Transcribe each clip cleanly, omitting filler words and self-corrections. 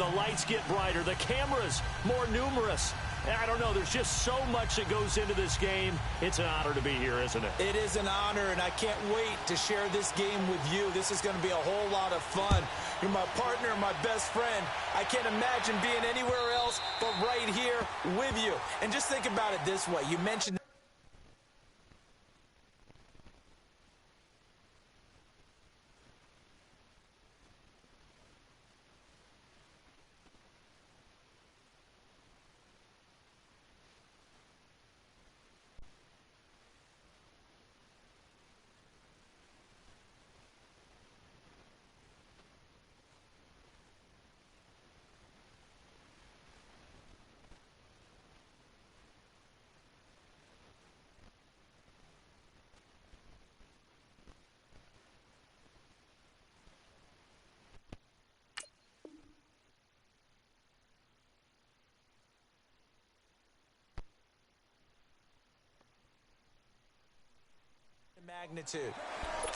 the lights get brighter, the cameras more numerous. I don't know, there's just so much that goes into this game. It's an honor to be here, isn't it? It is an honor, and I can't wait to share this game with you. This is going to be a whole lot of fun. You're my partner, my best friend. I can't imagine being anywhere else but right here with you. And just think about it this way. You mentioned magnitude.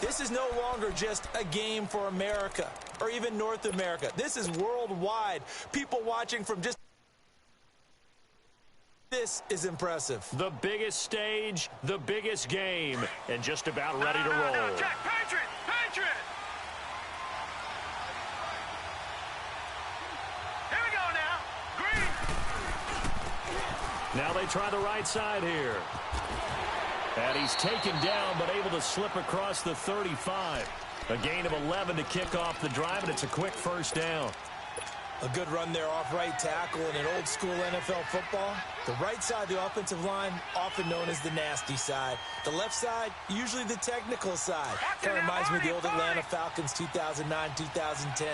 This is no longer just a game for America or even North America. This is worldwide. People watching from just... This is impressive. The biggest stage, the biggest game, and just about ready to roll. No, Jack, Patriot! Patriot! Here we go now. Green. Now they try the right side here. And he's taken down, but able to slip across the 35. A gain of 11 to kick off the drive, and it's a quick first down. A good run there off right tackle in an old-school NFL football. The right side of the offensive line, often known as the nasty side. The left side, usually the technical side. Kind of reminds me of the old Atlanta Falcons 2009-2010.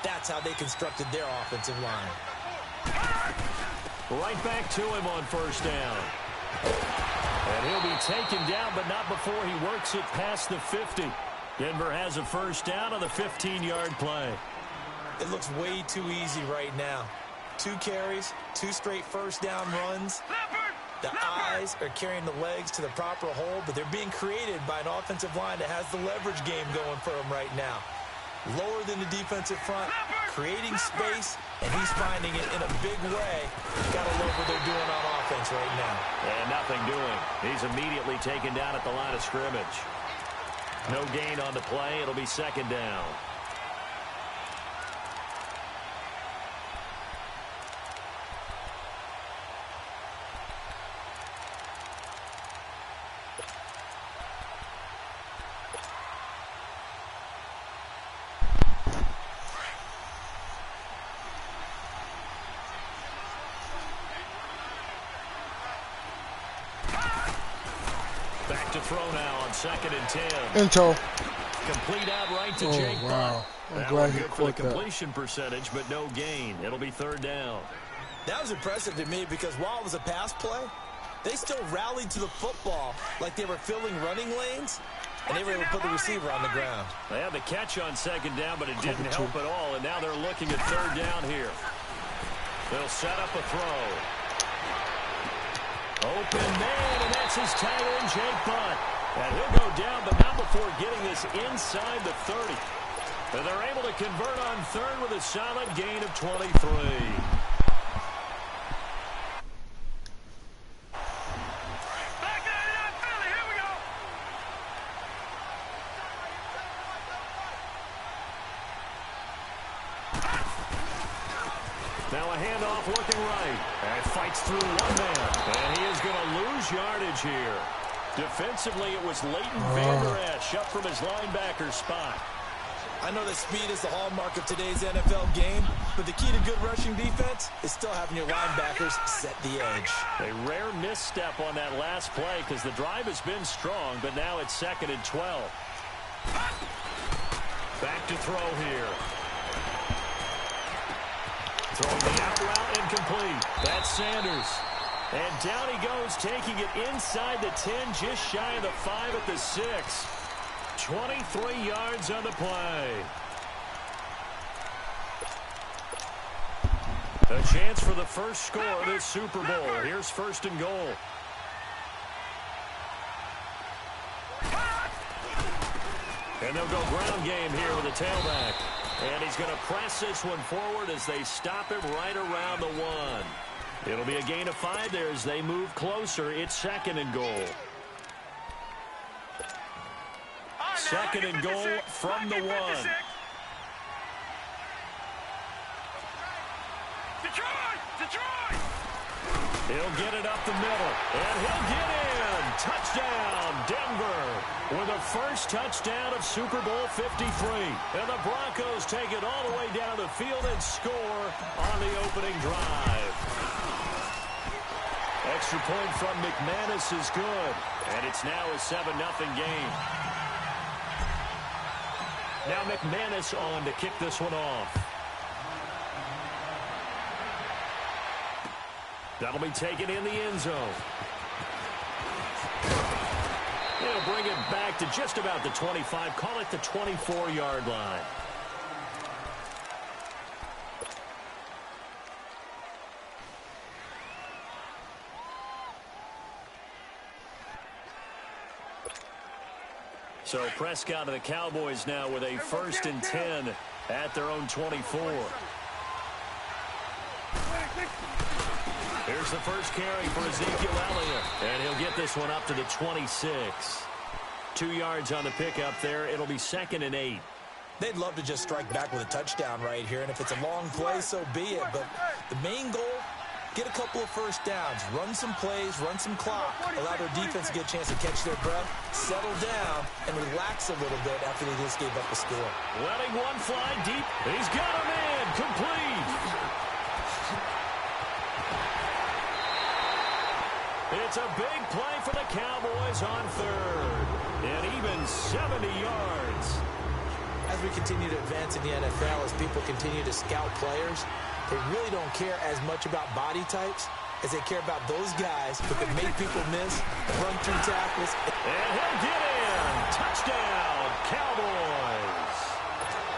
That's how they constructed their offensive line. Right back to him on first down. And he'll be taken down, but not before he works it past the 50. Denver has a first down on the 15-yard play. It looks way too easy right now. 2 carries, 2 straight first down runs. The eyes are carrying the legs to the proper hole, but they're being created by an offensive line that has the leverage game going for them right now. Lower than the defensive front, creating space, and he's finding it in a big way. Gotta love what they're doing on offense right now. And nothing doing. He's immediately taken down at the line of scrimmage. No gain on the play. It'll be second down. Back to throw now on 2nd and 10. Intro. Complete out right to Jake wow. Butt. I'm glad he good for the caught that. completion percentage, but no gain. It'll be third down. That was impressive to me because while it was a pass play, they still rallied to the football like they were filling running lanes, and they were able to put the receiver on the ground. They had the catch on second down, but it didn't help at all, and now they're looking at third down here. They'll set up a throw. Open man, and that's his tight end, Jake Butt. And he'll go down, but not before getting this inside the 30. And they're able to convert on third with a solid gain of 23. Now a handoff looking right. And fights through one man. And he is going to lose yardage here. Defensively, it was Leighton Vander Esch up from his linebacker spot. I know that speed is the hallmark of today's NFL game, but the key to good rushing defense is still having your linebackers set the edge. A rare misstep on that last play because the drive has been strong, but now it's 2nd and 12. Back to throw here. Throwing the out route incomplete. That's Sanders. And down he goes, taking it inside the 10, just shy of the 5 at the 6. 23 yards on the play. A chance for the first score of this Super Bowl. Here's 1st and goal. And they'll go ground game here with a tailback. And he's going to press this one forward as they stop him right around the 1. It'll be a gain of 5 there as they move closer. It's 2nd and goal. 2nd and goal from the 1. Detroit! He'll get it up the middle, and he'll get in. Touchdown, Denver, with a first touchdown of Super Bowl 53. And the Broncos take it all the way down the field and score on the opening drive. Extra point from McManus is good, and it's now a 7-0 game. Now McManus on to kick this one off. That'll be taken in the end zone. He'll bring it back to just about the 25. Call it the 24-yard line. So Prescott and the Cowboys now with a 1st and 10 at their own 24. Here's the first carry for Ezekiel Elliott, and he'll get this one up to the 26. 2 yards on the pickup there. It'll be 2nd and 8. They'd love to just strike back with a touchdown right here, and if it's a long play, so be it. But the main goal, get a couple of first downs, run some plays, run some clock, allow their defense to get a chance to catch their breath, settle down, and relax a little bit after they just gave up the score. Letting one fly deep. He's got a man. Complete. It's a big play for the Cowboys on 3rd. And even 70 yards. As we continue to advance in the NFL, as people continue to scout players, they really don't care as much about body types as they care about those guys who can make people miss, run through tackles. And he'll get in. Touchdown, Cowboys.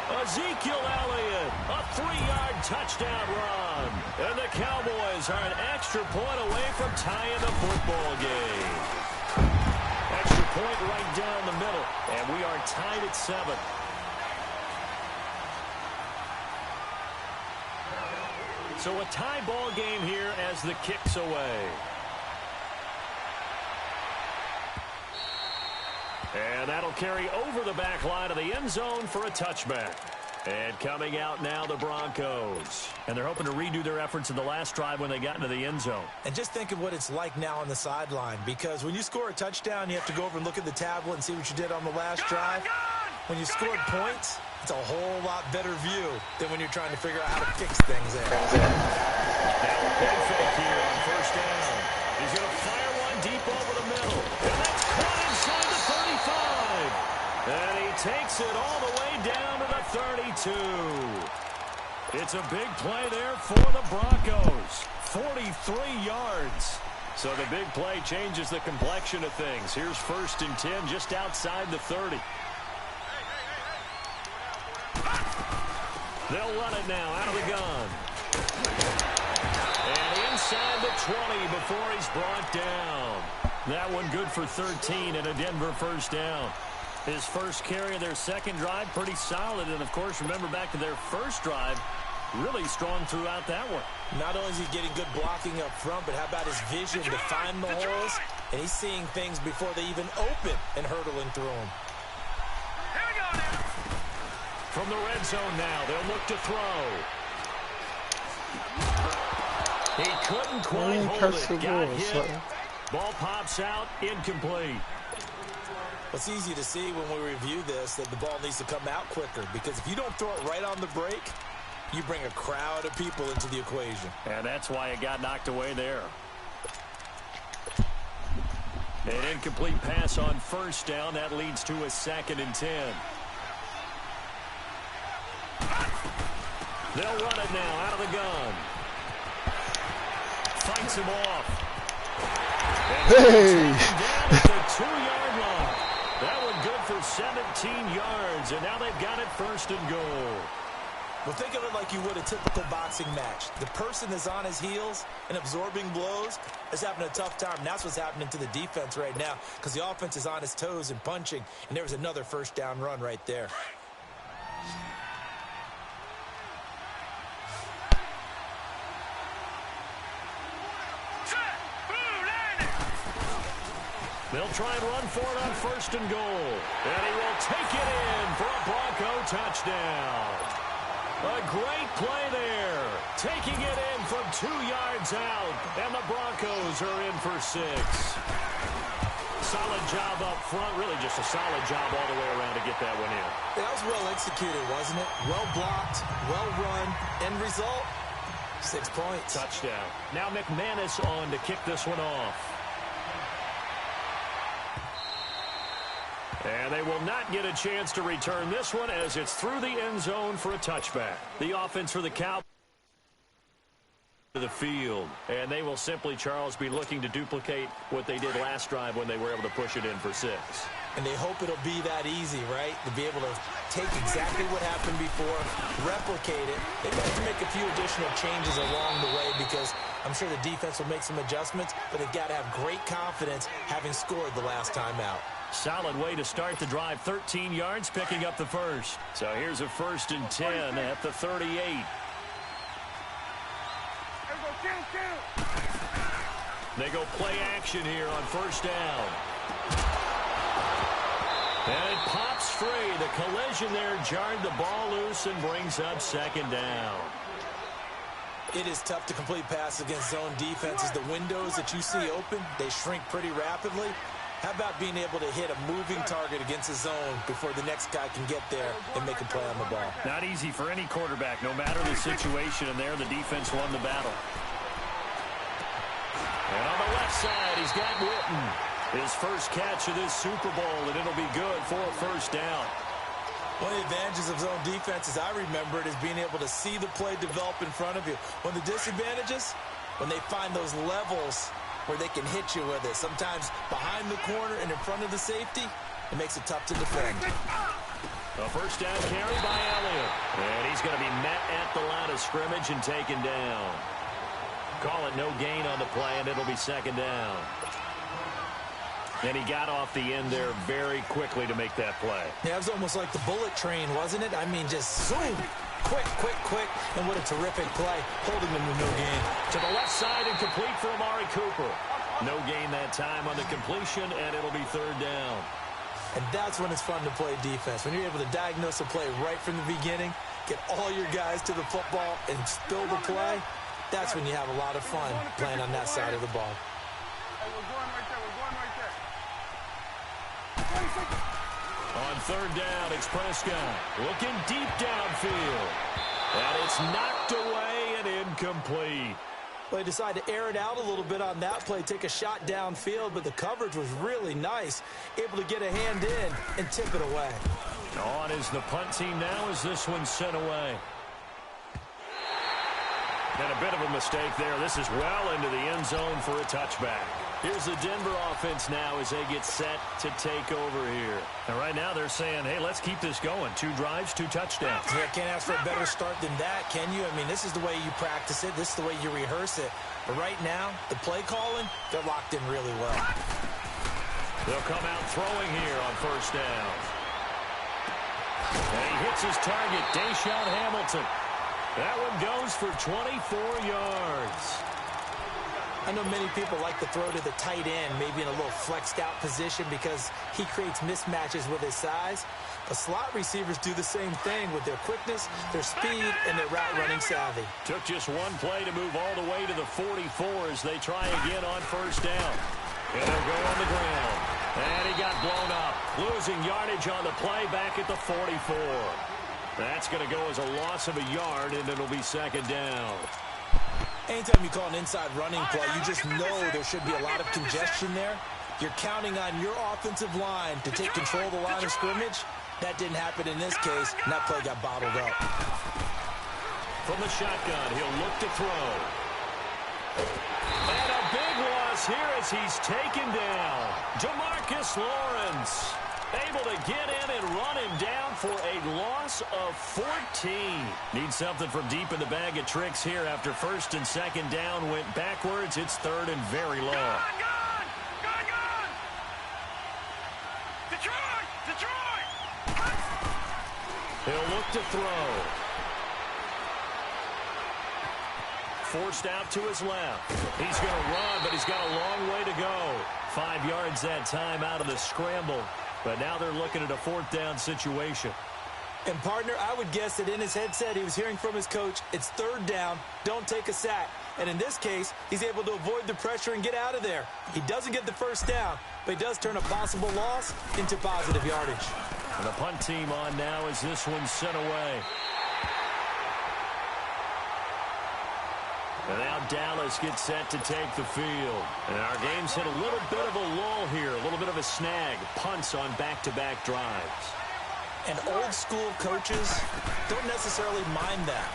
Ezekiel Elliott, a 3-yard touchdown run. And the Cowboys are an extra point away from tying the football game. Extra point right down the middle. And we are tied at 7. So a tie ball game here as the kick's away. And that'll carry over the back line of the end zone for a touchback. And coming out now, the Broncos. And they're hoping to redo their efforts in the last drive when they got into the end zone. And just think of what it's like now on the sideline, because when you score a touchdown, you have to go over and look at the tablet and see what you did on the last drive. When you scored points, it's a whole lot better view than when you're trying to figure out how to fix things there. Now a big fake here on first down. He's going to fire one deep over the middle. And that's caught inside the 35. And he takes it all the way down to the 32. It's a big play there for the Broncos. 43 yards. So the big play changes the complexion of things. Here's 1st and 10 just outside the 30. They'll run it now out of the gun. And inside the 20 before he's brought down. That one good for 13 and a Denver first down. His first carry of their second drive, pretty solid. And, of course, remember back to their first drive, really strong throughout that one. Not only is he getting good blocking up front, but how about his vision to find the holes? And he's seeing things before they even open and hurtling through them. Here we go now. From the red zone now, they'll look to throw. He couldn't quite hold it. Got hit. Ball pops out, incomplete. It's easy to see when we review this that the ball needs to come out quicker, because if you don't throw it right on the break, you bring a crowd of people into the equation. And that's why it got knocked away there. An incomplete pass on first down. That leads to a 2nd and 10. They'll run it now out of the gun. Fights him off. And down at the 2-yard line. That one good for 17 yards, and now they've got it 1st and goal. Well, think of it like you would a typical boxing match. The person is on his heels and absorbing blows is having a tough time. And that's what's happening to the defense right now, because the offense is on his toes and punching, and there was another first down run right there. They'll try and run for it on 1st and goal. And he will take it in for a Bronco touchdown. A great play there. Taking it in from 2 yards out. And the Broncos are in for 6. Solid job up front. Really just a solid job all the way around to get that one in. That was well executed, wasn't it? Well blocked, well run. End result, 6 points. Touchdown. Now McManus on to kick this one off. And they will not get a chance to return this one as it's through the end zone for a touchback. The offense for the Cowboys to the field. And they will simply, Charles, be looking to duplicate what they did last drive when they were able to push it in for 6. And they hope it'll be that easy, right? To be able to take exactly what happened before, replicate it. They may have to make a few additional changes along the way because I'm sure the defense will make some adjustments, but they've got to have great confidence having scored the last time out. Solid way to start the drive. 13 yards, picking up the first. So here's a 1st and 10 at the 38. They go play action here on 1st down. And it pops free. The collision there jarred the ball loose and brings up 2nd down. It is tough to complete passes against zone defenses. The windows that you see open, they shrink pretty rapidly. How about being able to hit a moving target against a zone before the next guy can get there and make a play on the ball? Not easy for any quarterback, no matter the situation, and there the defense won the battle. And on the left side, he's got Witten. His first catch of this Super Bowl, and it'll be good for a 1st down. One of the advantages of zone defense, as I remember it, is being able to see the play develop in front of you. One of the disadvantages, when they find those levels where they can hit you with it. Sometimes behind the corner and in front of the safety, it makes it tough to defend. A 1st down carry by Elliott. And he's going to be met at the line of scrimmage and taken down. Call it no gain on the play, and it'll be 2nd down. And he got off the end there very quickly to make that play. Yeah, it was almost like the bullet train, wasn't it? I mean, just zoom. Quick, quick, quick. And what a terrific play, holding them to no gain. To the left side and complete for Amari Cooper. No gain that time on the completion, and it'll be 3rd down. And that's when it's fun to play defense. When you're able to diagnose a play right from the beginning, get all your guys to the football and spill the play, that's when you have a lot of fun playing on that side of the ball. On 3rd down, it's Prescott looking deep downfield. And it's knocked away and incomplete. Well, they decided to air it out a little bit on that play, take a shot downfield, but the coverage was really nice. Able to get a hand in and tip it away. On is the punt team now as this one's sent away. And a bit of a mistake there. This is well into the end zone for a touchback. Here's the Denver offense now as they get set to take over here. And right now they're saying, hey, let's keep this going. 2 drives, 2 touchdowns. Yeah, can't ask for a better start than that, can you? I mean, this is the way you practice it. This is the way you rehearse it. But right now, the play calling, they're locked in really well. They'll come out throwing here on 1st down. And he hits his target, Deshaun Hamilton. That one goes for 24 yards. I know many people like to throw to the tight end, maybe in a little flexed out position because he creates mismatches with his size. But slot receivers do the same thing with their quickness, their speed, and their route running savvy. Took just one play to move all the way to the 44 as they try again on 1st down. And they'll go on the ground. And he got blown up, losing yardage on the play back at the 44. That's going to go as a loss of a yard, and it'll be 2nd down. Anytime you call an inside running play, you just know there should be a lot of congestion there. You're counting on your offensive line to take control of the line of scrimmage. That didn't happen in this case, and that play got bottled up. From the shotgun, he'll look to throw. And a big loss here as he's taken down. DeMarcus Lawrence able to get in and run him down for a loss of 14. Needs something from deep in the bag of tricks here after 1st and 2nd down went backwards. It's 3rd and very long. Gone! Detroit! He'll look to throw. Forced out to his left. He's going to run, but he's got a long way to go. 5 yards that time out of the scramble. But now they're looking at a 4th down situation. And, partner, I would guess that in his headset he was hearing from his coach, it's 3rd down, don't take a sack. And in this case, he's able to avoid the pressure and get out of there. He doesn't get the 1st down, but he does turn a possible loss into positive yardage. And the punt team on now as this one's sent away. And now Dallas gets set to take the field. And our game's hit a little bit of a lull here, a little bit of a snag. Punts on back-to-back drives. And old-school coaches don't necessarily mind that.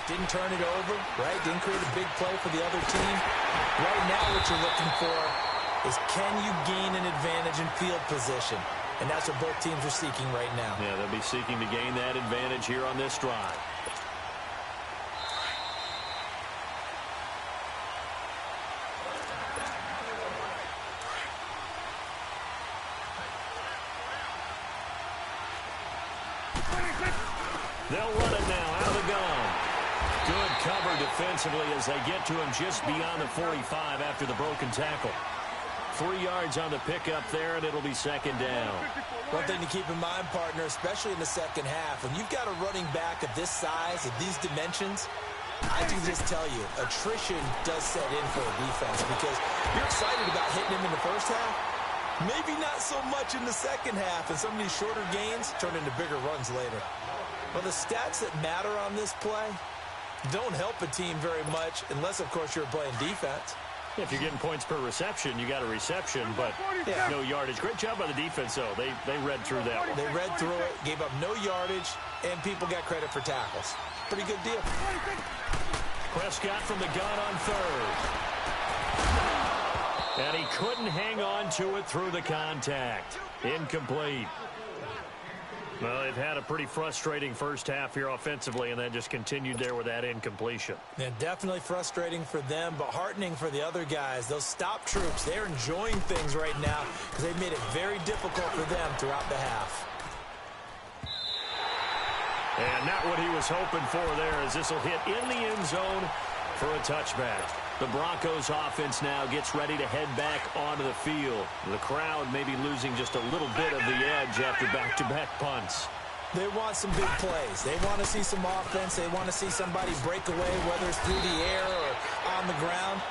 Didn't turn it over, right? Didn't create a big play for the other team. Right now what you're looking for is can you gain an advantage in field position? And that's what both teams are seeking right now. Yeah, they'll be seeking to gain that advantage here on this drive. They'll run it now out of the gun. Good cover defensively as they get to him just beyond the 45 after the broken tackle. 3 yards on the pickup there, and it'll be 2nd down. One thing to keep in mind, partner, especially in the second half, when you've got a running back of this size, of these dimensions, I can just tell you, attrition does set in for a defense because you're excited about hitting him in the first half. Maybe not so much in the second half, and some of these shorter gains turn into bigger runs later. Well, the stats that matter on this play don't help a team very much unless, of course, you're playing defense. If you're getting points per reception, you got a reception, but no yardage. Great job by the defense, though. They read through that one. They read through it, gave up no yardage, and people got credit for tackles. Pretty good deal. Prescott from the gun on 3rd. And he couldn't hang on to it through the contact. Incomplete. Well, they've had a pretty frustrating first half here offensively, and then just continued there with that incompletion. Yeah, definitely frustrating for them, but heartening for the other guys. Those stop troops, they're enjoying things right now because they've made it very difficult for them throughout the half. And not what he was hoping for there as this will hit in the end zone for a touchback. The Broncos offense now gets ready to head back onto the field. The crowd may be losing just a little bit of the edge after back-to-back punts. They want some big plays. They want to see some offense. They want to see somebody break away, whether it's through the air or on the ground.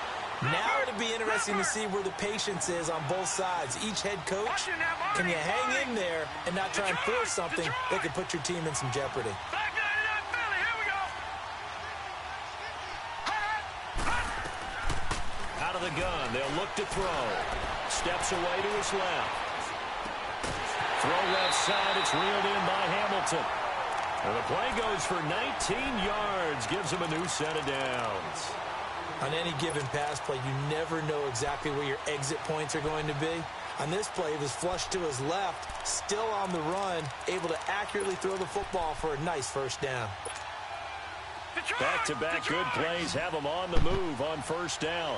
Now it'll be interesting to see where the patience is on both sides. Each head coach, can you hang in there and not try and force something that could put your team in some jeopardy? Out of the gun, they'll look to throw. Steps away to his left. Throw left side, it's reeled in by Hamilton. And the play goes for 19 yards, gives him a new set of downs. On any given pass play, you never know exactly where your exit points are going to be. On this play, he was flushed to his left, still on the run, able to accurately throw the football for a nice 1st down. Back-to-back good plays have him on the move on 1st down.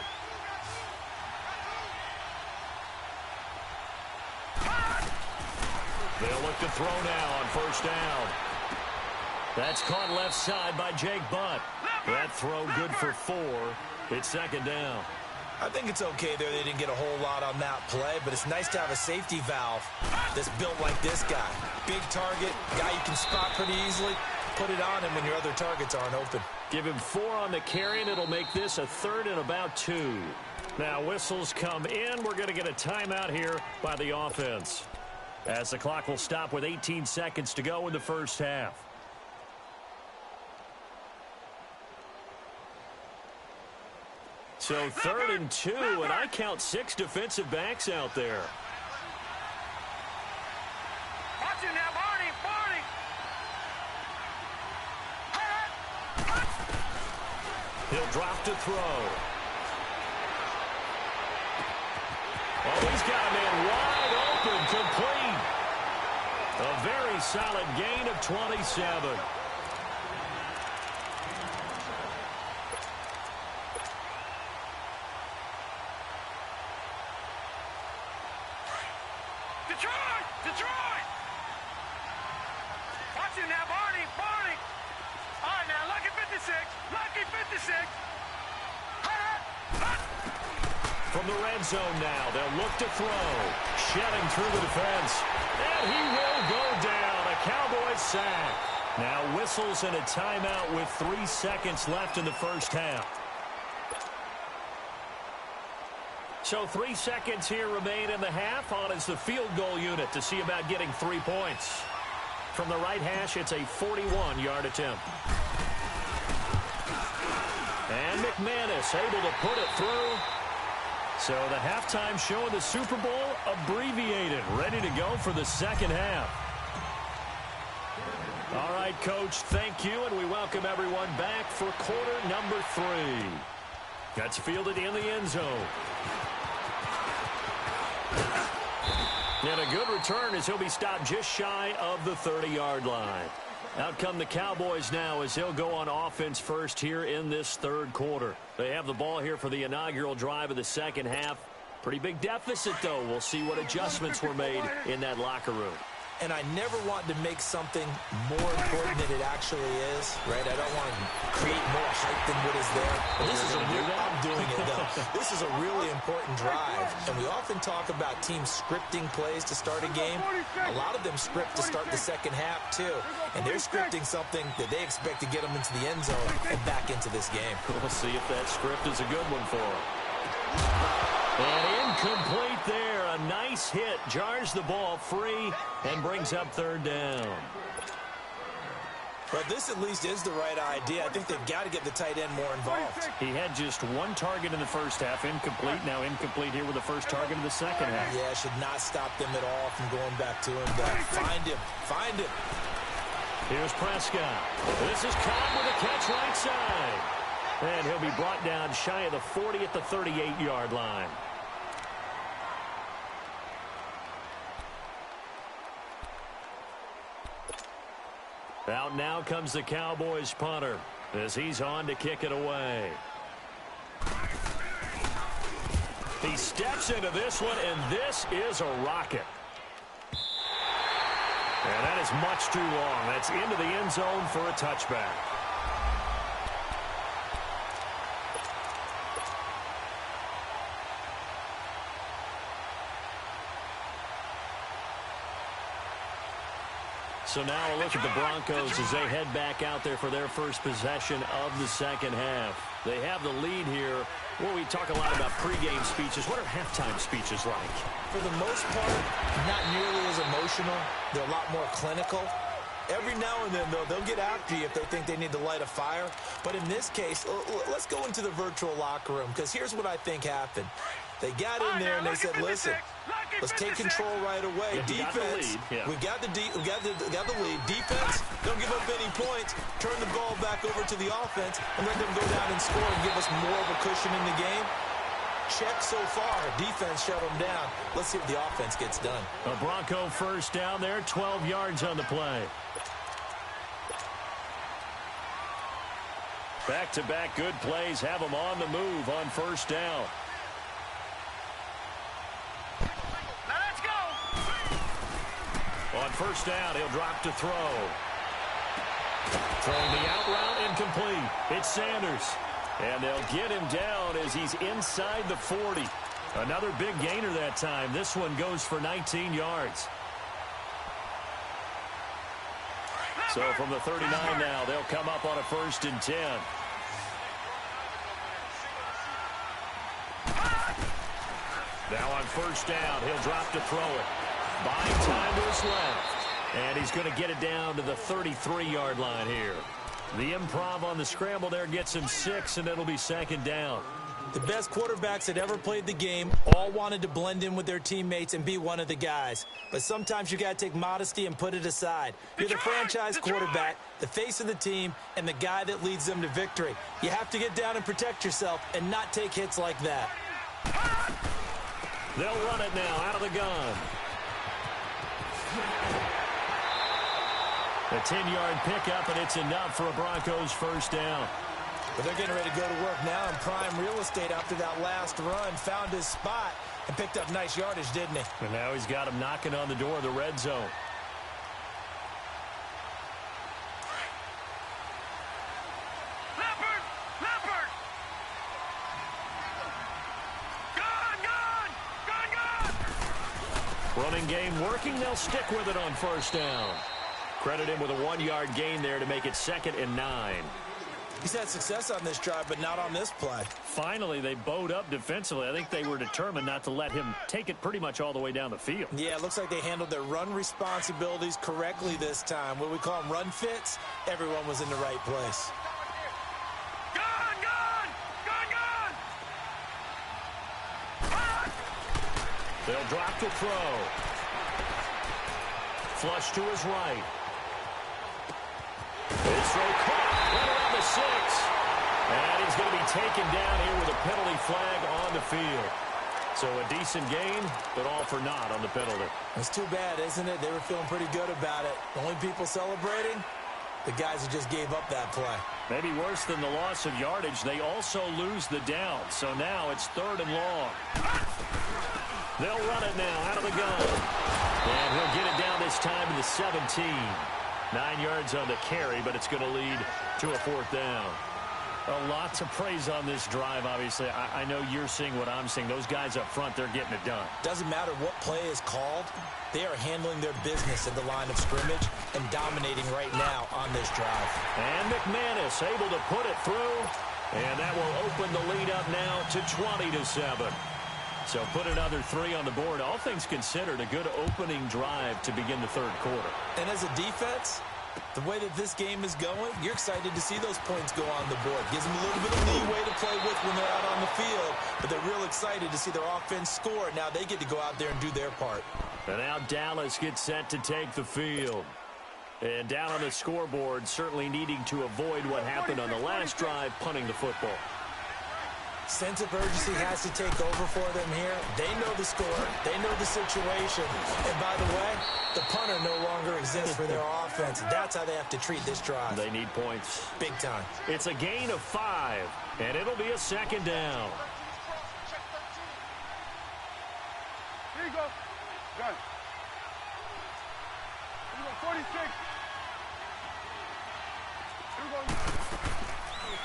They'll look to throw now on 1st down. That's caught left side by Jake Butt. That throw good for 4. It's 2nd down. I think it's okay there. They didn't get a whole lot on that play, but it's nice to have a safety valve that's built like this guy. Big target, guy you can spot pretty easily. Put it on him when your other targets aren't open. Give him 4 on the carry, and it'll make this a 3rd and about 2. Now whistles come in. We're going to get a timeout here by the offense, as the clock will stop with 18 seconds to go in the first half. So 3rd and 2, and I count 6 defensive backs out there. Watch it now, Barney, Barney. He'll drop to throw. Oh, he's got a man wide open, complete. A very solid gain of 27. Detroit, Detroit. Watch it now, Barney, Barney. All right, now, lucky 56, lucky 56. From the red zone now, they'll look to throw. Shedding through the defense. And he will go down. A Cowboys sack. Now whistles and a timeout with 3 seconds left in the first half. So 3 seconds here remain in the half. On is the field goal unit to see about getting 3 points. From the right hash, it's a 41-yard attempt. And McManus able to put it through. So the halftime show of the Super Bowl abbreviated, ready to go for the second half. All right, Coach, thank you, and we welcome everyone back for quarter number 3. That's fielded in the end zone. And a good return as he'll be stopped just shy of the 30-yard line. Out come the Cowboys now as they'll go on offense first here in this third quarter. They have the ball here for the inaugural drive of the second half. Pretty big deficit, though. We'll see what adjustments were made in that locker room. And I never want to make something more important than it actually is, right? I don't want to create more hype than what is there. But this is I'm doing it, though. This is a really important drive. And we often talk about teams scripting plays to start a game. A lot of them script to start the second half, too. And they're scripting something that they expect to get them into the end zone and back into this game. We'll see if that script is a good one for them. And incomplete there. A nice hit. Jars the ball free and brings up third down. But this at least is the right idea. I think they've got to get the tight end more involved. He had just 1 target in the first half. Incomplete. Now incomplete here with the first target of the second half. Yeah, should not stop them at all from going back to him. Find him. Find him. Here's Prescott. This is caught with a catch right side. And he'll be brought down shy of the 40 at the 38-yard line. Out now comes the Cowboys punter as he's on to kick it away. He steps into this one, and this is a rocket. And that is much too long. That's into the end zone for a touchback. So now a look at the Broncos as they head back out there for their first possession of the second half. They have the lead here. Well, we talk a lot about pregame speeches. What are halftime speeches like? For the most part, not nearly as emotional. They're a lot more clinical. Every now and then, though, they'll get after you if they think they need to light a fire. But in this case, let's go into the virtual locker room, because here's what I think happened. They got in there and they said, listen, let's take control right away. Defense, we got the lead. Defense, don't give up any points. Turn the ball back over to the offense and let them go down and score and give us more of a cushion in the game. Check so far. Defense shut them down. Let's see what the offense gets done. A Bronco first down there, 12 yards on the play. Back-to-back good plays have them on the move on first down. Now let's go. On first down, he'll drop to throw. Throwing the out route incomplete. It's Sanders. And they'll get him down as he's inside the 40. Another big gainer that time. This one goes for 19 yards. So from the 39 now, they'll come up on a 1st and 10. Now on first down, he'll drop to throw it. Buying time to his left. And he's going to get it down to the 33-yard line here. The improv on the scramble there gets him 6, and it'll be 2nd down. The best quarterbacks that ever played the game all wanted to blend in with their teammates and be one of the guys. But sometimes you got to take modesty and put it aside. You're the franchise quarterback, the face of the team, and the guy that leads them to victory. You have to get down and protect yourself and not take hits like that. They'll run it now out of the gun. A 10-yard pickup, and it's enough for a Broncos first down. But they're getting ready to go to work now in prime real estate after that last run. Found his spot and picked up nice yardage, didn't he? And now he's got him knocking on the door of the red zone. Leopard! Leopard! Good! Running game working. They'll stick with it on first down. Credit him with a 1-yard gain there to make it 2nd and 9. He's had success on this drive, but not on this play. Finally, they bowed up defensively. I think they were determined not to let him take it pretty much all the way down the field. Yeah, it looks like they handled their run responsibilities correctly this time. What we call them run fits, everyone was in the right place. Gun, gun! Gun, gun! Run! They'll drop the throw. Flush to his right. This throw caught right around the 6. And he's going to be taken down here with a penalty flag on the field. So a decent gain, but all for naught on the penalty. It's too bad, isn't it? They were feeling pretty good about it. The only people celebrating, the guys who just gave up that play. Maybe worse than the loss of yardage, they also lose the down. So now it's 3rd and long. They'll run it now out of the gun. And he'll get it down this time to the 17. 9 yards on the carry, but it's going to lead to a 4th down. A lot to praise on this drive, obviously. I know you're seeing what I'm seeing. Those guys up front, they're getting it done. Doesn't matter what play is called. They are handling their business at the line of scrimmage and dominating right now on this drive. And McManus able to put it through. And that will open the lead up now to 20-7. So put another 3 on the board. All things considered, a good opening drive to begin the 3rd quarter. And as a defense, the way that this game is going, you're excited to see those points go on the board. Gives them a little bit of leeway to play with when they're out on the field, but they're real excited to see their offense score. Now they get to go out there and do their part. And now Dallas gets set to take the field. And down on the scoreboard, certainly needing to avoid what happened on the last drive, punting the football. Sense of urgency has to take over for them here. They know the score. They know the situation. And by the way, the punter no longer exists for their offense. That's how they have to treat this drive. They need points. Big time. It's a gain of 5, and it'll be a 2nd down. Here you go. Gun. Here you go, 46. Here we go.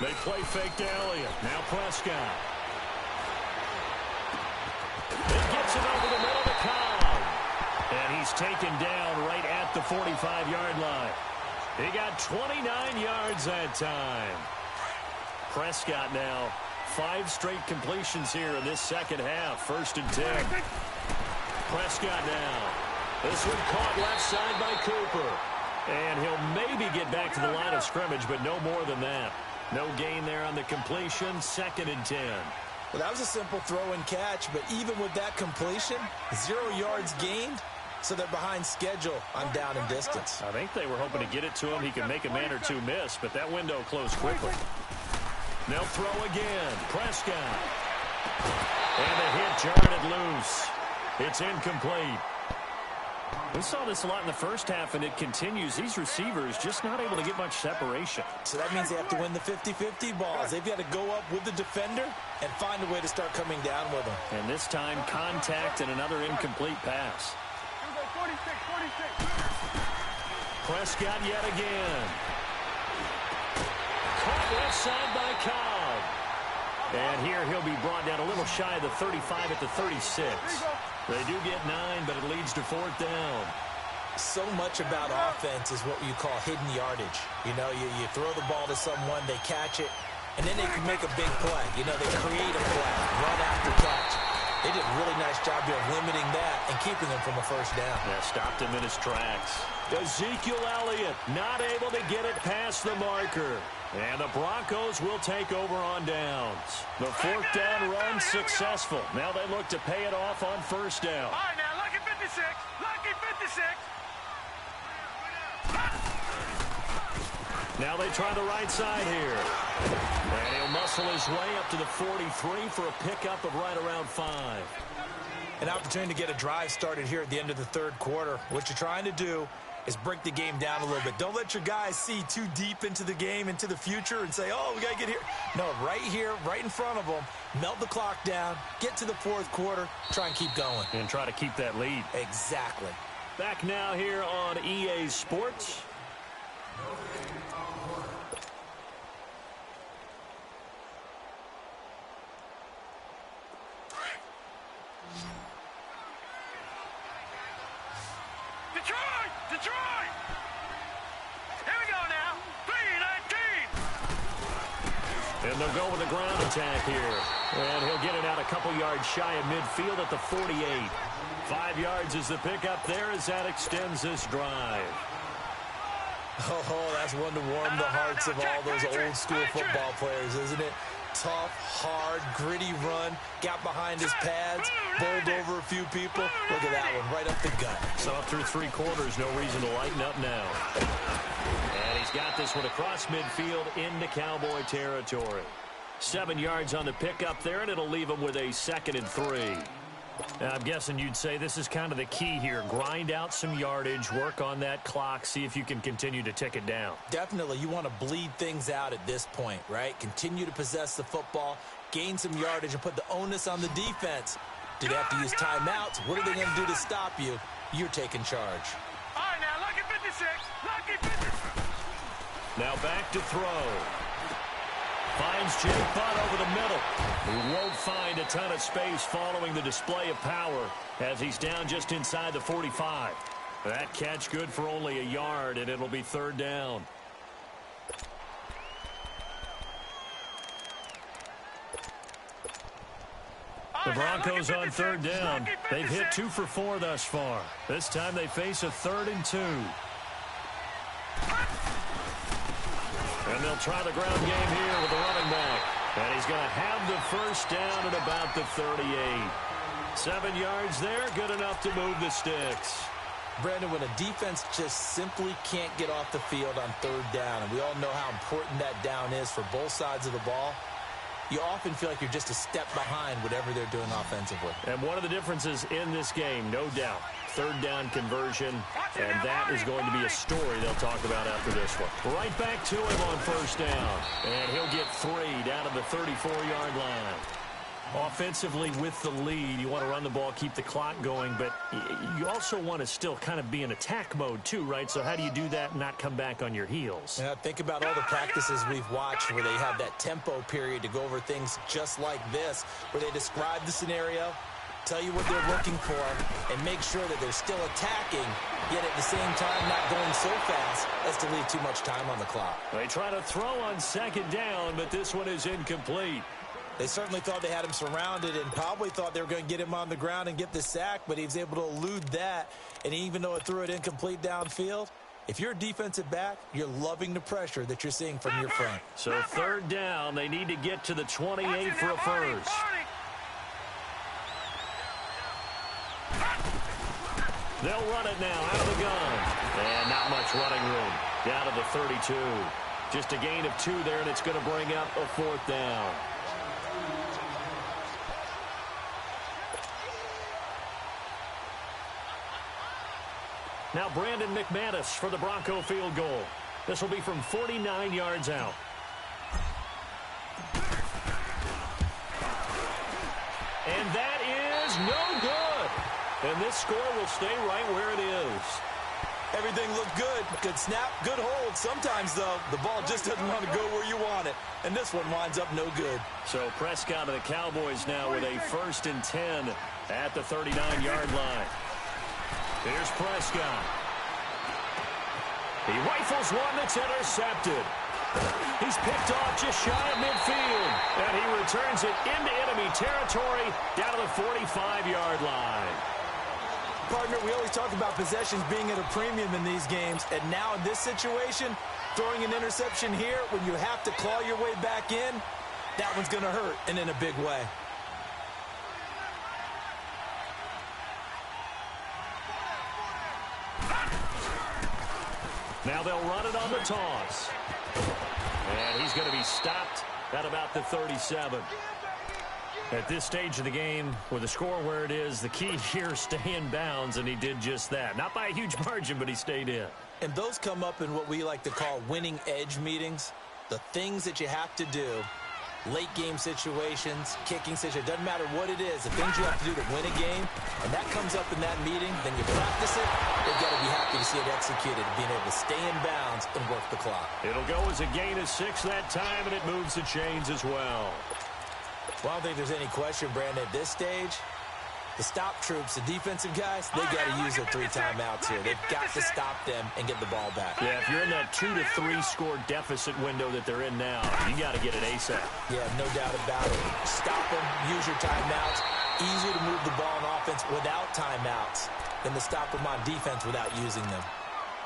They play fake to Elliott. Now Prescott. It gets it over the middle to Cobb. And he's taken down right at the 45-yard line. He got 29 yards that time. Prescott now 5 straight completions here in this 2nd half. 1st and 10. Prescott now. This one caught left side by Cooper. And he'll maybe get back to the line of scrimmage, but no more than that. No gain there on the completion. 2nd and 10. Well, that was a simple throw and catch, but even with that completion, 0 yards gained, so they're behind schedule on down and distance. I think they were hoping to get it to him. He could make a man or 2 miss, but that window closed quickly. They'll throw again. Prescott. And the hit jarred it loose. It's incomplete. We saw this a lot in the first half, and it continues. These receivers just not able to get much separation. So that means they have to win the 50-50 balls. They've got to go up with the defender and find a way to start coming down with them. And this time, contact and another incomplete pass. Here we go, 46, 46. Prescott yet again. Caught left side by Cobb. And here he'll be brought down a little shy of the 35 at the 36. They do get 9, but it leads to 4th down. So much about offense is what you call hidden yardage. You know, you throw the ball to someone, they catch it, and then they can make a big play. You know, they create a play, run after catch. They did a really nice job here of limiting that and keeping him from a 1st down. Yeah, stopped him in his tracks. Ezekiel Elliott not able to get it past the marker. And the Broncos will take over on downs. The 4th down run successful. Now they look to pay it off on 1st down. All right, now, lucky 56. Lucky 56. Now they try the right side here. And he'll muscle his way up to the 43 for a pickup of right around 5. An opportunity to get a drive started here at the end of the 3rd quarter. What you're trying to do is break the game down a little bit. Don't let your guys see too deep into the game, into the future, and say, oh, we got to get here. No, right here, right in front of them, melt the clock down, get to the 4th quarter, try and keep going. And try to keep that lead. Exactly. Back now here on EA Sports. Detroit! Here we go now. 3-19. And they'll go with a ground attack here. And he'll get it out a couple yards shy of midfield at the 48. 5 yards is the pickup there as that extends this drive. Oh, that's one to warm the hearts of all those old school football players, isn't it? Tough, hard, gritty run, got behind his pads, bowled over a few people. Look at that one, right up the gut. So up through 3 quarters, no reason to lighten up now. And he's got this one across midfield into Cowboy territory. 7 yards on the pickup there, and it'll leave him with a 2nd and 3. Now, I'm guessing you'd say this is kind of the key here. Grind out some yardage, work on that clock, see if you can continue to tick it down. Definitely. You want to bleed things out at this point, right? Continue to possess the football, gain some yardage, and put the onus on the defense. Do they have to use timeouts? What are they going to do to stop you? You're taking charge. All right, now, lucky 56. Lucky 56. Now back to throw. Finds Jake Butt over the middle, who won't find a ton of space following the display of power as he's down just inside the 45. That catch good for only a yard, and it'll be 3rd down. The Broncos on 3rd down. They've hit 2 for 4 thus far. This time they face a 3rd and 2. And they'll try the ground game here with the running back. And he's going to have the 1st down at about the 38. 7 yards there, good enough to move the sticks. Brandon, when a defense just simply can't get off the field on 3rd down, and we all know how important that down is for both sides of the ball, you often feel like you're just a step behind whatever they're doing offensively. And one of the differences in this game, no doubt, 3rd down conversion, and that is going to be a story they'll talk about after this one. Right back to him on 1st down, and he'll get 3 down to the 34-yard line. Offensively with the lead, you want to run the ball, keep the clock going, but you also want to still kind of be in attack mode too, right? So how do you do that and not come back on your heels? Yeah, think about all the practices we've watched where they have that tempo period to go over things just like this, where they describe the scenario, tell you what they're looking for, and make sure that they're still attacking, yet at the same time not going so fast as to leave too much time on the clock. They try to throw on 2nd down, but this one is incomplete. They certainly thought they had him surrounded and probably thought they were going to get him on the ground and get the sack, but he was able to elude that. And even though it threw it incomplete downfield, if you're a defensive back, you're loving the pressure that you're seeing from your front. So 3rd down, they need to get to the 28 for a 1st. They'll run it now out of the gun. And not much running room. Down to the 32. Just a gain of 2 there, and it's going to bring up a 4th down. Now Brandon McManus for the Bronco field goal. This will be from 49 yards out. And that is no good. And this score will stay right where it is. Everything looked good. Good snap, good hold. Sometimes, though, the ball just doesn't want to go where you want it. And this one winds up no good. So Prescott of the Cowboys now with a 1st and 10 at the 39-yard line. Here's Prescott. He rifles one that's intercepted. He's picked off just shy of midfield. And he returns it into enemy territory down to the 45-yard line. Partner, we always talk about possessions being at a premium in these games. And now in this situation, throwing an interception here when you have to claw your way back in, that one's going to hurt, and in a big way. Now they'll run it on the toss. And he's going to be stopped at about the 37. At this stage of the game, with the score where it is, the key here, stay in bounds, and he did just that. Not by a huge margin, but he stayed in. And those come up in what we like to call winning edge meetings. The things that you have to do, late game situations, kicking situations, doesn't matter what it is, the things you have to do to win a game, and that comes up in that meeting, then you practice it, you've got to be happy to see it executed, being able to stay in bounds and work the clock. It'll go as a gain of 6 that time, and it moves the chains as well. Well, I don't think there's any question, Brandon, at this stage, The stop troops, the defensive guys, they got to use their 3 timeouts here. They've got to stop them and get the ball back. Yeah, if you're in that 2 to 3 score deficit window that they're in now, you got to get it ASAP. Yeah, no doubt about it. Stop them, use your timeouts. Easier to move the ball on offense without timeouts than to stop them on defense without using them.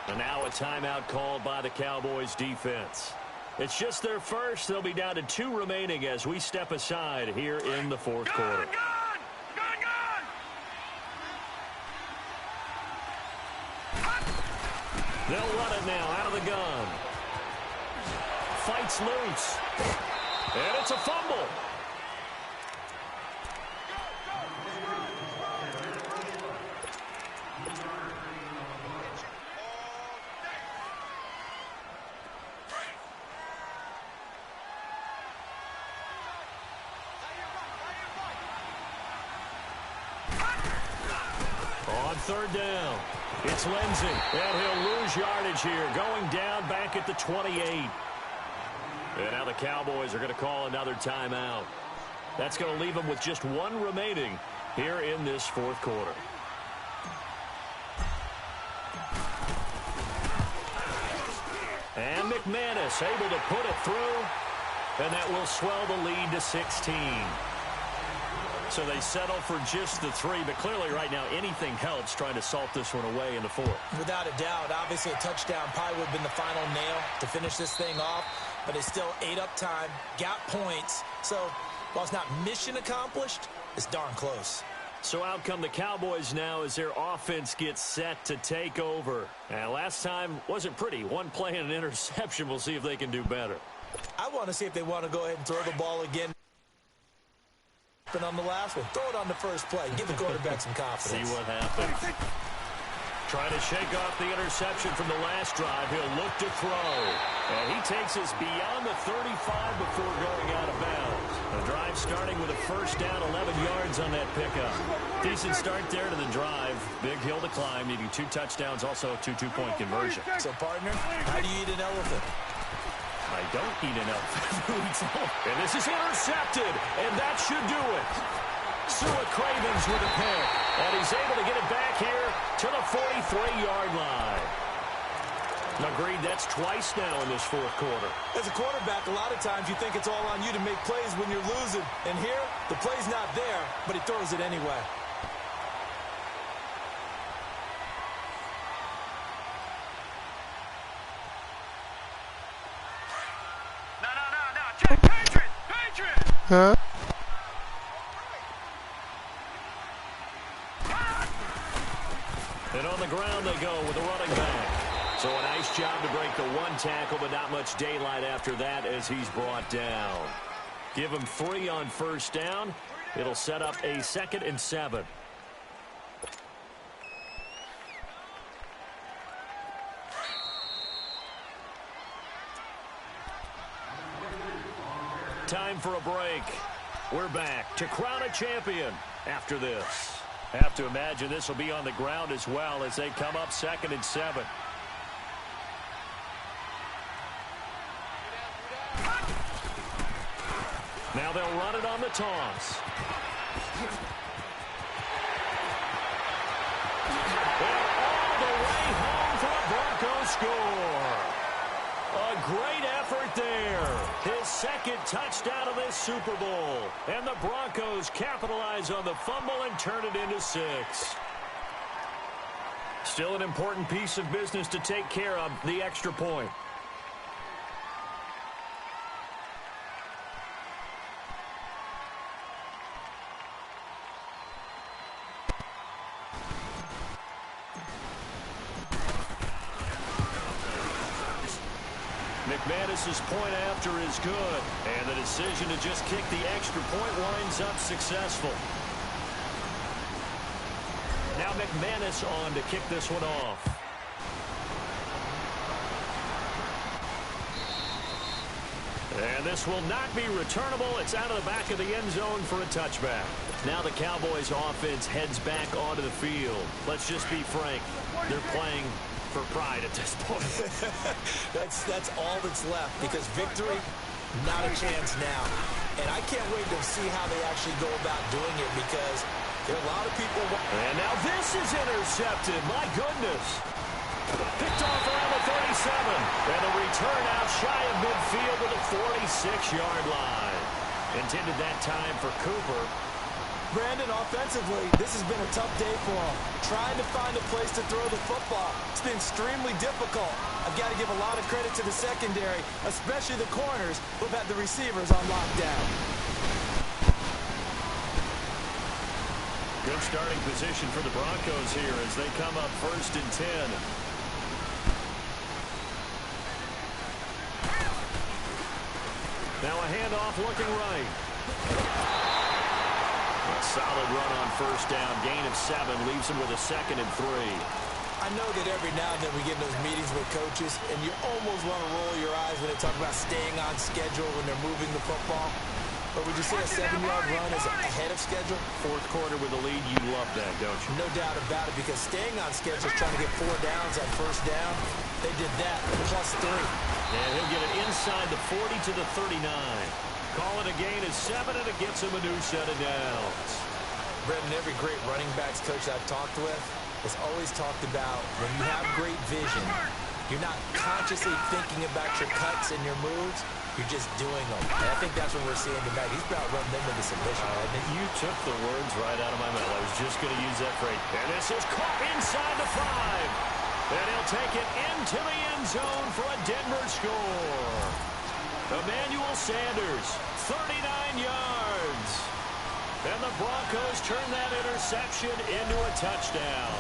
And now a timeout called by the Cowboys defense. It's just their first. They'll be down to 2 remaining as we step aside here in the fourth quarter. They'll run it now out of the gun. Fights loose. And it's a fumble. On third down, it's Lindsey, and he'll lose yardage here, going down back at the 28. And now the Cowboys are going to call another timeout. That's going to leave them with just 1 remaining here in this fourth quarter. And McManus able to put it through, and that will swell the lead to 16. So they settle for just the 3, but clearly right now anything helps trying to salt this one away in the 4th. Without a doubt, obviously a touchdown probably would have been the final nail to finish this thing off, but it's still ate up time, got points. So while it's not mission accomplished, it's darn close. So out come the Cowboys now as their offense gets set to take over. And last time wasn't pretty. 1 play and an interception. We'll see if they can do better. I want to see if they want to go ahead and throw the ball again. On the last one, throw it on the first play. Give the quarterback some confidence. See what happens. Trying to shake off the interception from the last drive. He'll look to throw. And he takes us beyond the 35 before going out of bounds. The drive starting with a first down, 11 yards on that pickup. Decent start there to the drive. Big hill to climb, needing 2 touchdowns, also a 2 two-point conversion. So, partner, how do you eat an elephant? I don't eat an elephant. And this is intercepted, and that should do it. Sua Cravens with a pick, and he's able to get it back here to the 43-yard line. Agreed, that's twice now in this fourth quarter. As a quarterback, a lot of times you think it's all on you to make plays when you're losing. And here, the play's not there, but he throws it anyway. No. Patriots! Huh? And on the ground they go with a running back. So a nice job to break the 1 tackle, but not much daylight after that as he's brought down. Give him 3 on first down. It'll set up a 2nd and 7. Time for a break. We're back to crown a champion after this. Have to imagine this will be on the ground as well as they come up 2nd and 7. Now they'll run it on the toss. And all the way home for a Broncos score. A great effort there. His 2nd touchdown of this Super Bowl. And the Broncos capitalize on the fumble and turn it into 6. Still an important piece of business to take care of, the extra point. McManus's point after is good, and the decision to just kick the extra point winds up successful. Now McManus on to kick this one off. And this will not be returnable. It's out of the back of the end zone for a touchback. Now the Cowboys offense heads back onto the field. Let's just be frank. They're playing for pride at this point. That's all that's left, because victory, not a chance now. And I can't wait to see how they actually go about doing it, because There are a lot of people. And now this is intercepted. My goodness. Picked off around the 37. And a return out shy of midfield to the 46-yard line. Intended that time for Cooper. Brandon, offensively, this has been a tough day for him. Trying to find a place to throw the football. It's been extremely difficult. I've got to give a lot of credit to the secondary, especially the corners who've had the receivers on lockdown. Good starting position for the Broncos here as they come up 1st and 10. Now a handoff looking right. A solid run on 1st down. Gain of 7 leaves him with a 2nd and 3. I know that every now and then we get in those meetings with coaches, and you almost want to roll your eyes when they talk about staying on schedule when they're moving the football. But would you say a 7-yard run is ahead of schedule? 4th quarter with a lead, you love that, don't you? No doubt about it, because staying on schedule is trying to get 4 downs on 1st down. They did that, +3. And he'll get it inside the 40 to the 39. Call it a gain of 7, and it gets him a new set of downs. Brendan, every great running backs coach I've talked with has always talked about when you have great vision, you're not consciously thinking about your cuts and your moves. You're just doing them. And I think that's what we're seeing tonight. He's about running them into submission. You took the words right out of my mouth. I was just going to use that phrase. And this is caught inside the 5. And he'll take it into the end zone for a Denver score. Emmanuel Sanders, 39 yards. And the Broncos turn that interception into a touchdown.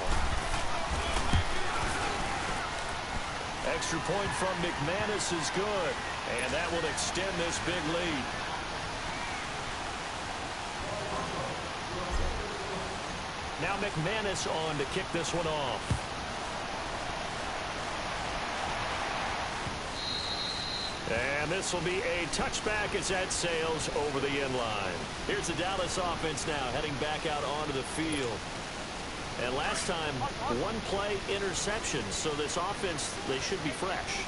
Extra point from McManus is good. And that will extend this big lead. Now McManus on to kick this one off. And this will be a touchback as that sails over the end line. Here's the Dallas offense now heading back out onto the field. And last time, 1-play interception. So this offense, they should be fresh.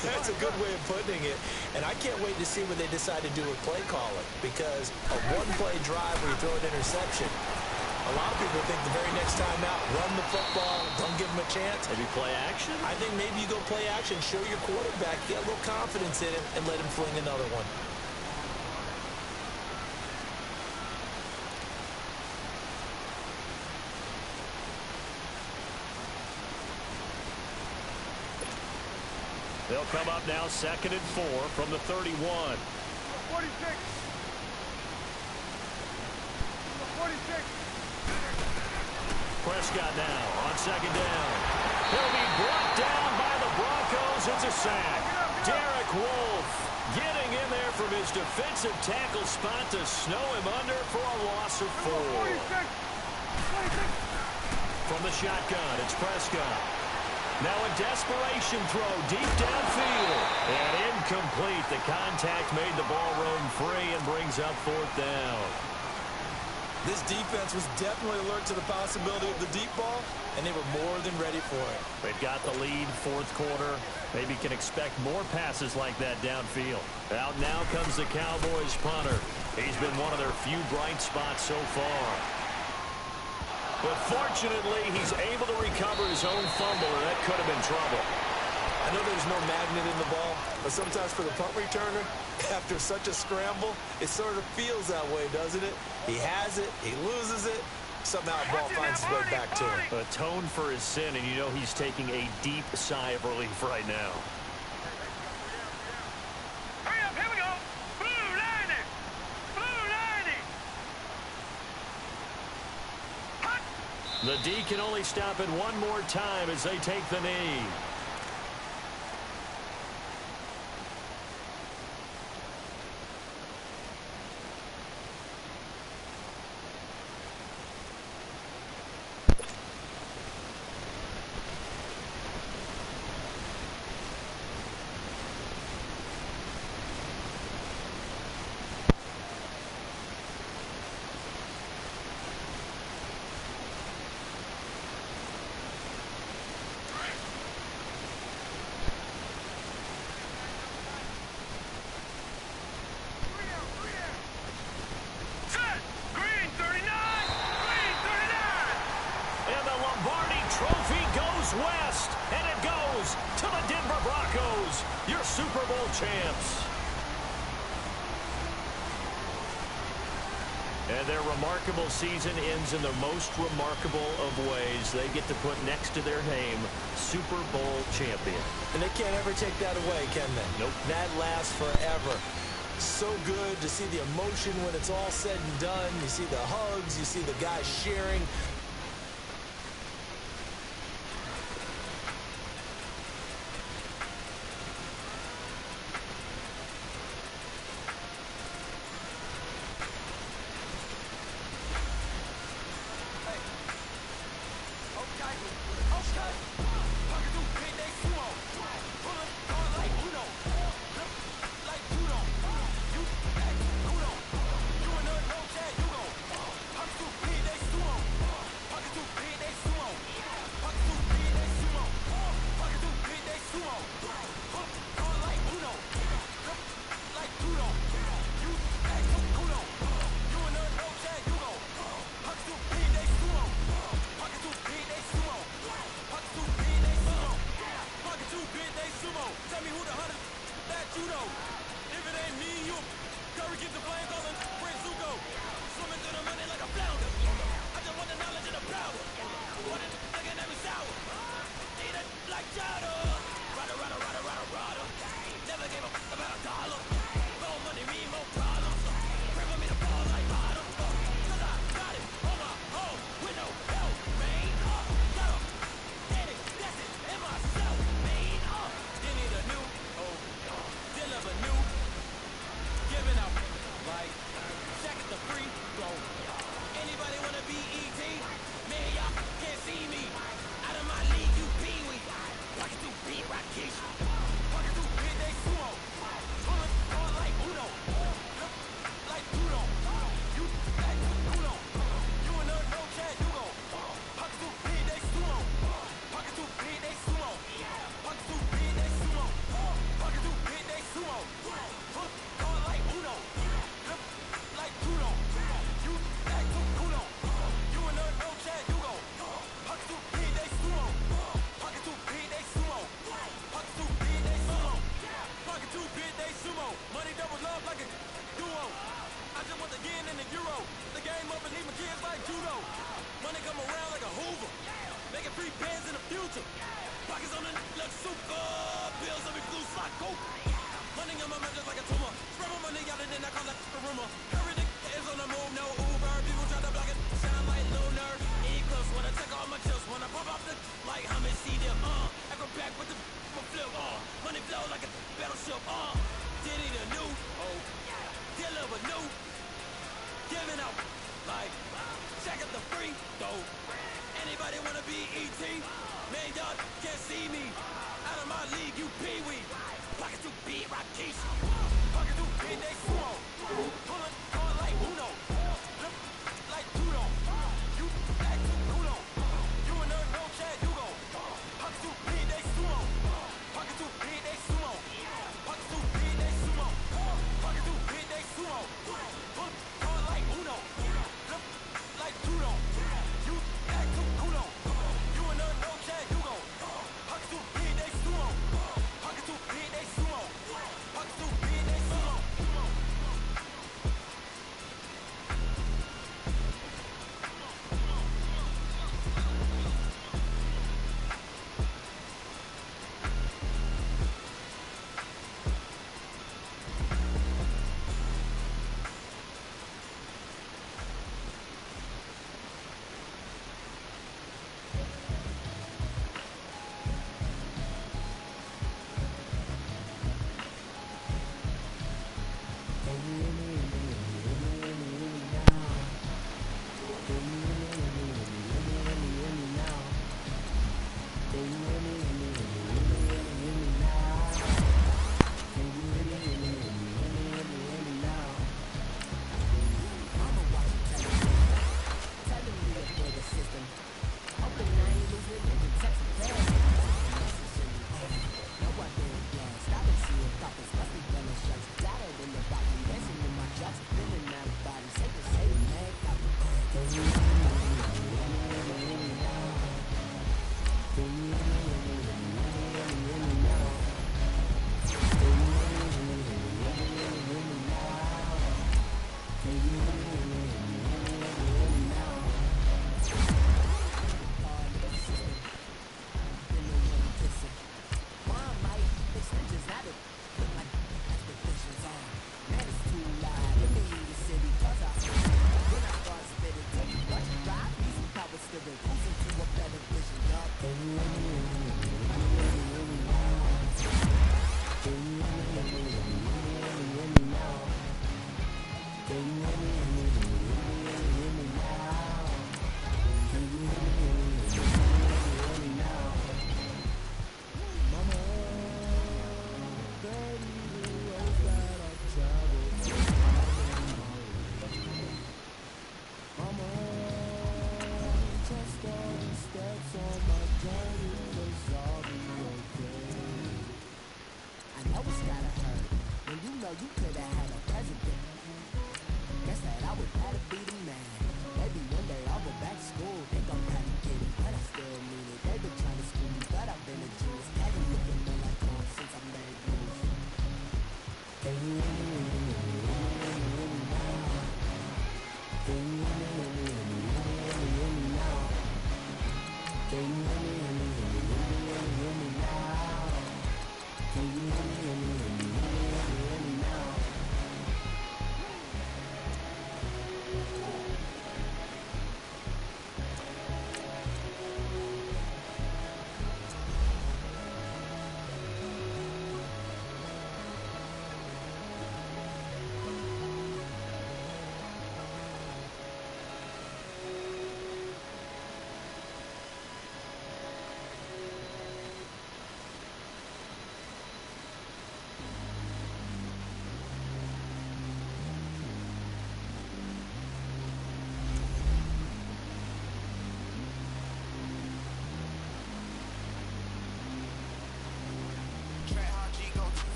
That's a good way of putting it. And I can't wait to see what they decide to do with play calling. Because a 1-play drive where you throw an interception, a lot of people think the very next time out, run the football, don't give them a chance. Maybe play action? I think maybe you go play action, show your quarterback, get a little confidence in him, and let him fling another one. They'll come up now 2nd and 4 from the 31. 46. 46. Prescott now on 2nd down. He'll be brought down by the Broncos. It's a sack. Derek Wolfe getting in there from his defensive tackle spot to snow him under for a loss of 4. 46. 46. From the shotgun, it's Prescott. Now a desperation throw deep downfield. And incomplete. The contact made the ball roam free and brings up 4th down. This defense was definitely alert to the possibility of the deep ball, and they were more than ready for it. They've got the lead 4th quarter. Maybe can expect more passes like that downfield. Out now comes the Cowboys punter. He's been one of their few bright spots so far. But fortunately, he's able to recover his own fumble, and that could have been trouble. I know there's no magnet in the ball, but sometimes for the punt returner, after such a scramble, it sort of feels that way, doesn't it? He has it, he loses it, somehow the ball finds its way back to him. Atone for his sin, and you know he's taking a deep sigh of relief right now. Hurry up, here we go. Blue 90. Blue 90. The D can only stop it one more time as they take the knee. Super Bowl champs. And their remarkable season ends in the most remarkable of ways. They get to put next to their name, Super Bowl champion. And they can't ever take that away, can they? Nope. That lasts forever. So good to see the emotion when it's all said and done. You see the hugs, you see the guys sharing.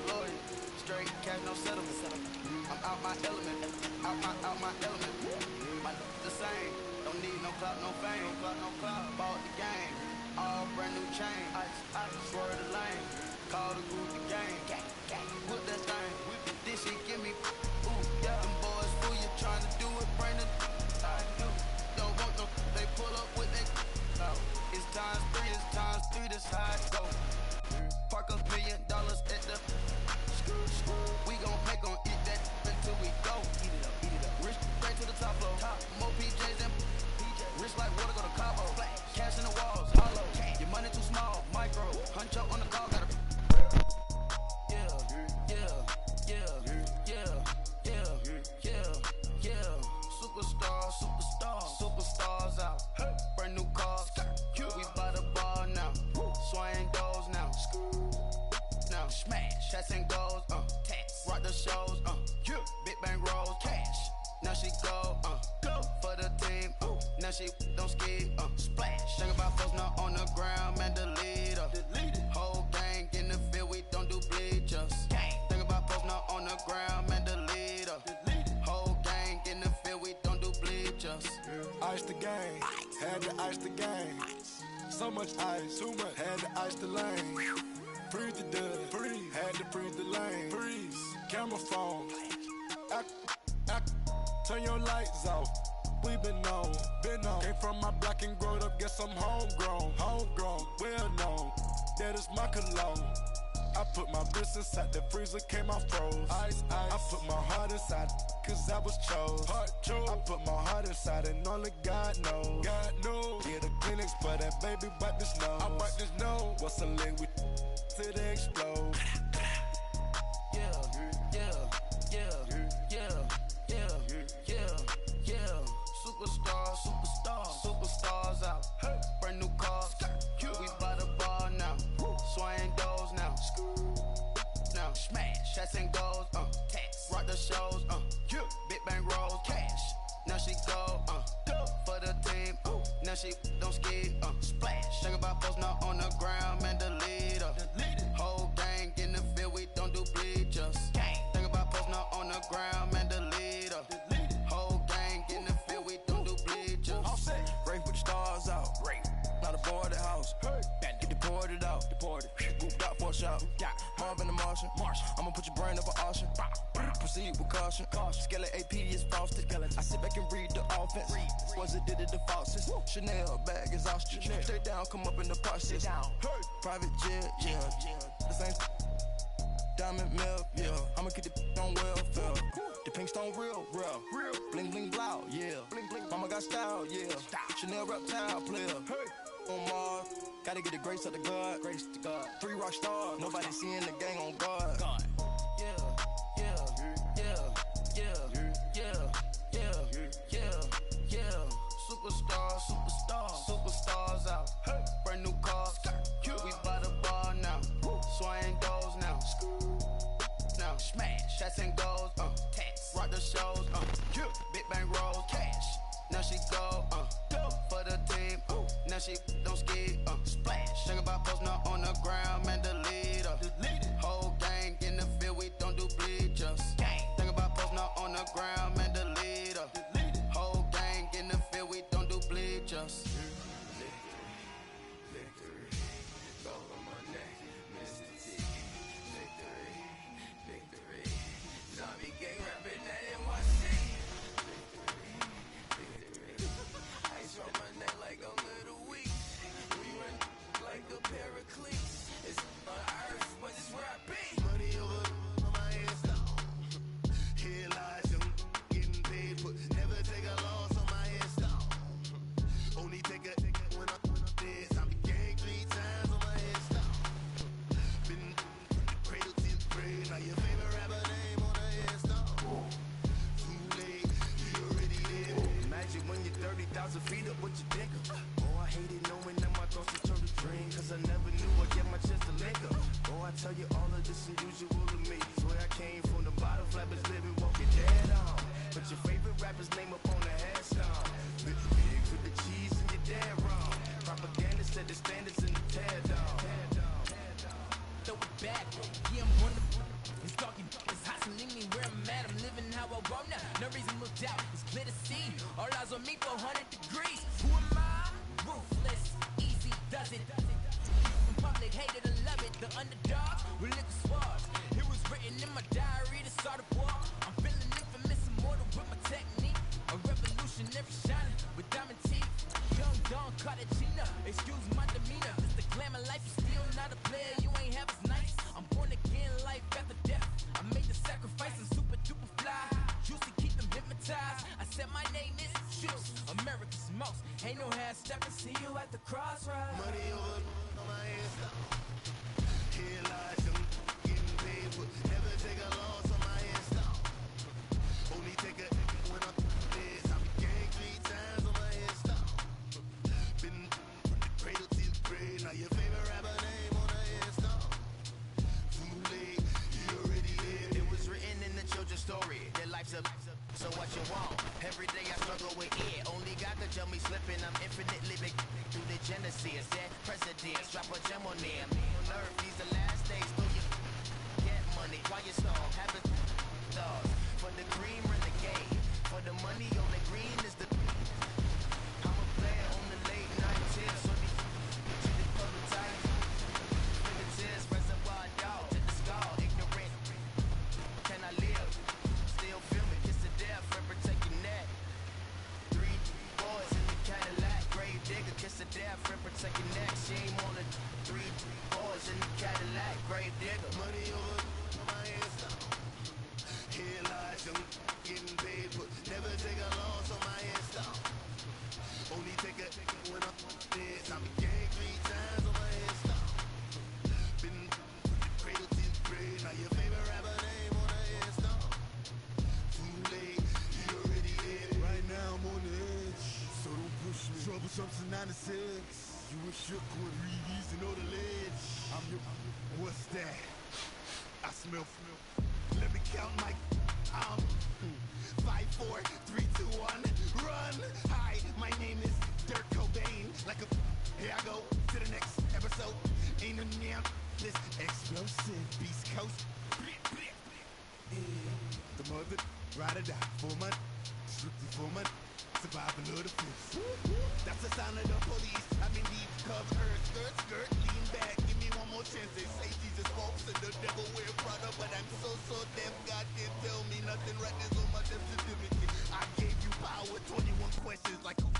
lawyer. Straight cash, no settlement. I'm out my element. Out my element. My the same. Don't need no clout, no fame. Bought the game. All brand new chain. I swerve the lane. Call the group the game. Whip that thing. This shit give me. Ooh, yeah. Them boys fool you trying to do it. Bring the. I do. Don't want no. They pull up with that. It's times three. This how it go. Park $1 million at the. We gon' make 'em eat that until we go. Eat it up. Rich straight to the top floor. More PJs and rich like water go to Cabo. Cash in the walls, hollow. Your money too small, micro. Huncho on the call, gotta. Yeah. Superstars out. Brand new cars. We by the bar now. Swing doors now. Now smash. Shots and goals. Tax. Rock the shows. Big bang rolls. Cash. Now she go. For the team. Now she don't ski. Splash. Think about folks not on the ground. Man, delete her. Whole gang in the field. We don't do bleachers. Think about folks not on the ground. Man, delete her. Whole gang in the field. We don't do bleachers. Ice the game. Had to ice the game. So much ice. Too much. Had to ice the lane. Freeze the dud. Freeze. Had to freeze the lane. Freeze. Camera phone. Turn your lights off. We been on. Came from my block and growed up. Guess I'm homegrown. Well known. That is my cologne. I put my wrist inside the freezer, came out froze. Ice. I put my heart inside, cause I was chose. I put my heart inside and only God knows. Yeah, the clinics, but that baby bite this nose. I bite this nose. What's a link with till they explode? Superstars out. Brand new cars. We by the bar now. Swing doors now. Now smash. Shots and goals. Tax. Rock the shows. Big bang rolls. Cash. Now she go. For the team. Now she don't ski. Splash. Think about folks not on the ground. Man, delete her. Whole gang in the field. We don't do bleachers. Think about folks not on the ground. Man, delete her. Whole gang in the field. We don't do bleachers. Race with the stars out. Not a boarded house. Get deported out. Grouped out for a shout. Marvin the Martian. I'ma put your brain up for auction. Proceed with caution. Skeleton AP is frosted. I sit back and read the offense. Was it did it the faucets? Chanel bag is ostrich. Stay down, come up in the process. Private jet, yeah. The same diamond milk, yeah. I'ma keep the on welfare. The pink stone real. Bling bling blow, yeah. Mama got style, yeah. Chanel reptile player. On Mars, gotta get the grace of the God. 3 rock stars, nobody seeing the gang on guard. Superstars out. Brand new cars. We by the bar now. Swing doors now. Now smash. Shots and goals. Tax. Rock the shows. Big bang rolls. Cash. Now she go. For the team. Now she don't ski. Splash. Think about folks not on the ground. Man, delete her. Whole gang in the field. We don't do bleachers. Think about folks not on the ground. Man, delete her. Whole gang in the field. We don't do bleachers. Like a paraclete, it's on earth, but it's no reasonable doubt. It's clear to see, all eyes on me, 400 degrees. Who am I? Ruthless, easy does it. From public, hated and love it. The underdog, with liquor swabs. It was written in my diary to start a war. I'm feeling infamous, immortal with my technique. A revolutionary shining with diamond teeth. Young Don Cartagena, excuse my demeanor. This the glamour life, you still not a player. You ain't half as nice. I'm born again, life after death. I made the sacrifice and super duper fly. Used to keep them hypnotized. I said my name is Juice, America's most. Ain't no half stepping. See you at the crossroads. Money over on my hands now. Here lies them getting paid, but never take a loss on my hands now. Only take a when I'm dead. I be gang 3 times on my hands now. Been from the cradle to the grave. Now your favorite rapper name on the hands now. Too late, you already lived. It was written in the children's story. Their life's a so what you want? Every day I struggle with it. Only God could tell me slipping. I'm infinitely big through the genesis. That presidents drop a gem on them. On earth, these the last days. So you get money, quiet storm, have a dogs. For the green renegade, for the money on the green is the. I'm a player on the late night tips. So the public tight. Fingertips, reservoir dog to the skull. Ignorant. Can I live? Still feel me, kiss to death, and protect your neck. 3 boys in the Cadillac, grave digger, kiss to death, and protect your neck. Shame on the 3 boys in the Cadillac, grave digger. Money over on my hands now. Here lies them getting paid, but never take a loss on my hands now. Only take a when I'm dead. I be gang 3 times on my hands now. Been from the cradle to the grave. Now your favorite rapper name on the hands now. Too late, you already did. Right now I'm on the edge, so don't push me. Troublesome to 96. You were shook with Reeves and all the ledge. I'm your, what's that? I smell. Let me count my. 5, 4, 3, 2, 1, run. Hi, my name is Dirk Cobain. Like a, here I go to the next episode. Ain't no damn this explosive Beast Coast. The mother ride or die for money, strictly for money. Survival of the fittest. That's the sound of the police. I mean, deep cover, skirt, lean back. Give me one more chance. They say Jesus walks and the devil wear Prada, but I'm so deaf. God can't tell me nothing. Right there's on my death certificate. I gave you power. 21 questions like who?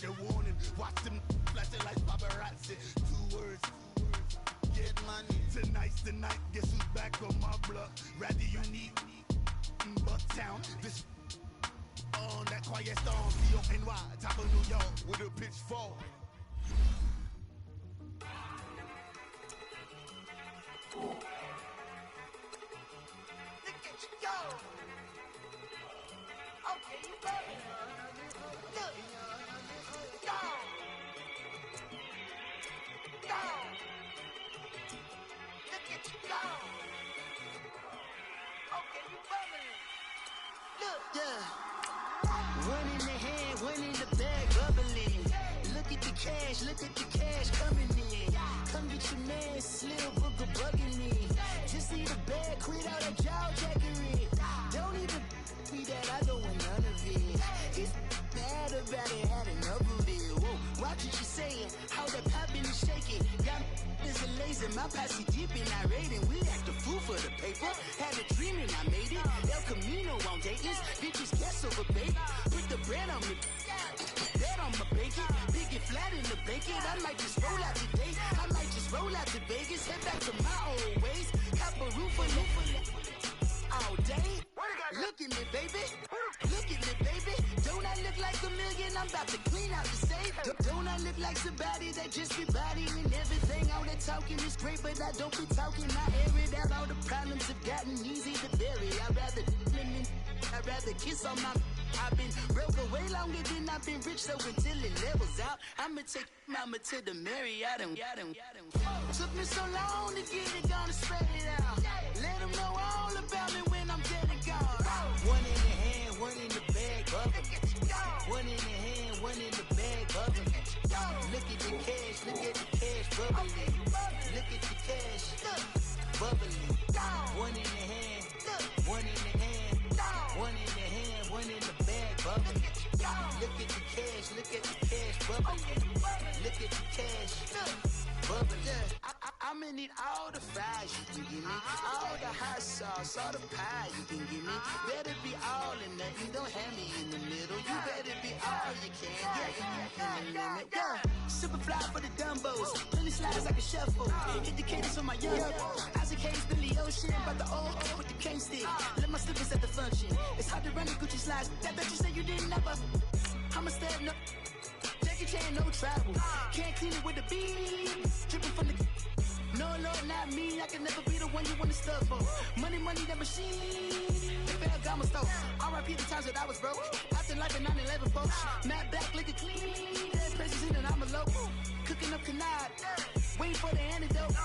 You're warning. Watch them flashing like paparazzi. 2 words. Get money. Tonight's the night. Guess who's back on my block? Rather unique. Bucktown. This. On that quiet storm, C-O-N-Y, top of New York, with a pitchfork. Look at you go! Okay, you better. Look! Go! Go! Look at you go! Okay, you better. Look! Yeah. One in the hand, one in the bag, bubbling. Look at the cash coming in. Come get your man, Slim Booker bugging me. Just see the bag, quit all that jaw jackery. Don't even be that, I don't want none of it. He's mad about it, had enough of it. Whoa, watch what you saying, how that poppin' is shaking. Y'all is a lazy, my posse deep and I raiding. We act a fool for the paper, had a dream and I made it. El Camino on Dayton's, bitches guess over baby. Put the bread on me, that on my bacon. Big it flat in the bacon, I might just roll out today. I might just roll out to Vegas, head back to my old ways. Cop a roof for all day. Look at me, baby. Look at me, baby. Don't I look like a million? I'm about to clean out the safe. Don't I look like somebody that just be bodying everything? All that talking is great, but I don't be talking. I air it out. All the problems have gotten easy to bury. I'd rather kiss on my. I've been broke away longer than I've been rich, so until it levels out, I'ma take mama to the Marriott and took me so long to get it, gonna spread it out. Let them know all about me when I'm dead and gone. One in the hand, one in the bag, bubbling. One in the hand, one in the bag, bubbling. Look at the cash, bubbling. Look at the cash, bubbling. One in the hand, one in the hand, one in the hand. bubbling. Look at the cash, look at the cash bubbling. Look at the cash bubbling. I'ma need all the fries you can give me, all the hot sauce, all the pie you can give me. Better be all or nothing, don't have me in the middle. You better be all you can, yeah, in the limit. Yeah, super fly for the dumbos, plenty slides like a shuffle. Indicators for my young Isaac Hayes, Billy Ocean, but the old with the cane stick. Let my slippers at the function. It's hard to run the Gucci slides. That bet you say you didn't never. I'm a step no. Jackie Chan, no travel. Can't clean it with the beat. Dripping from the. No, Lord, not me. I can never be the one you want to stuff for. Money, that machine. Fair Gama stove. R.I.P. the times that I was broke. After life in 9/11, folks. Matte black, liquor clean. There's presents in an envelope. Cooking up canard. Waiting for the antidote.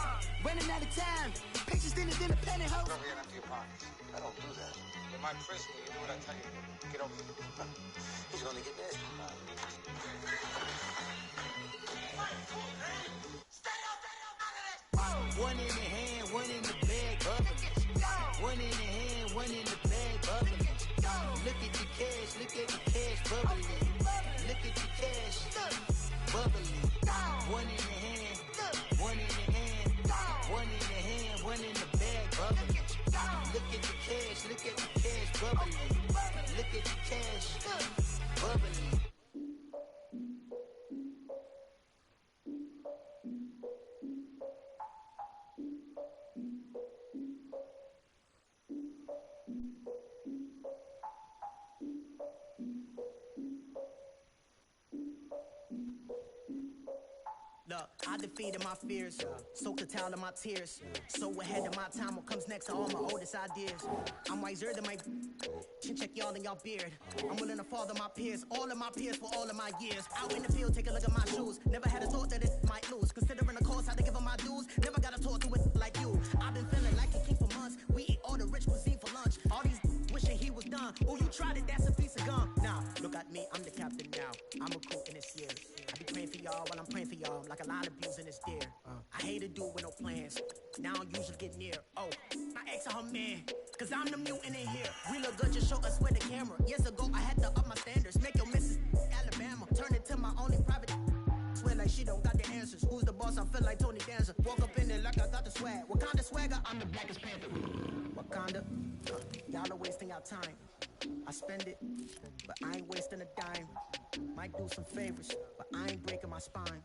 Running out of time. Pictures thinner than a pantyhose. Don't get into your pockets. I don't do that. In my prison, you do what I tell you to. Get over here. He's gonna get nasty. One in the hand, one in the bag, bubbling. One in the hand, one in the bag, bubbling. Look at the cash, look at the cash bubbling. Look at the cash bubbling. One in the hand, one in the hand, one in the hand, one in the bag, bubbling. Look at the cash, look at the cash bubbling. Look at the cash bubbling. Look, I defeated my fears, soaked a towel in my tears. So ahead of my time, what comes next are all my oldest ideas. I'm wiser than my check y'all in y'all beard. I'm willing to father my peers, all of my peers for all of my years. Out in the field, take a look at my shoes. Never had a thought that it might lose. Considering the cost, how to give them my dues. Never got a talk to it like you. I've been feeling like a king for months. We eat all the rich cuisine for lunch. All these wishing he was done. Oh, you tried it, that's a piece of gum. Nah, look at me, I'm the captain now. I'm a crew in this year. I be praying for y'all while I'm praying for y'all. Like a lot of abusing this deer. I hate to do it with no plans. Now I usually get near. Oh, I ask her man. Cause I'm the mutant in here. We look good, just show us where the camera. Years ago, I had to up my standards. Make your missus Alabama. Turn it to my only private. Swear like she don't got the answers. Who's the boss? I feel like Tony Danza. Walk up in there like I got the swag. What kind of swagger? I'm the blackest panther. Wakanda. Y'all are wasting our time. I spend it, but I ain't wasting a dime. Might do some favors, but I ain't breaking my spine.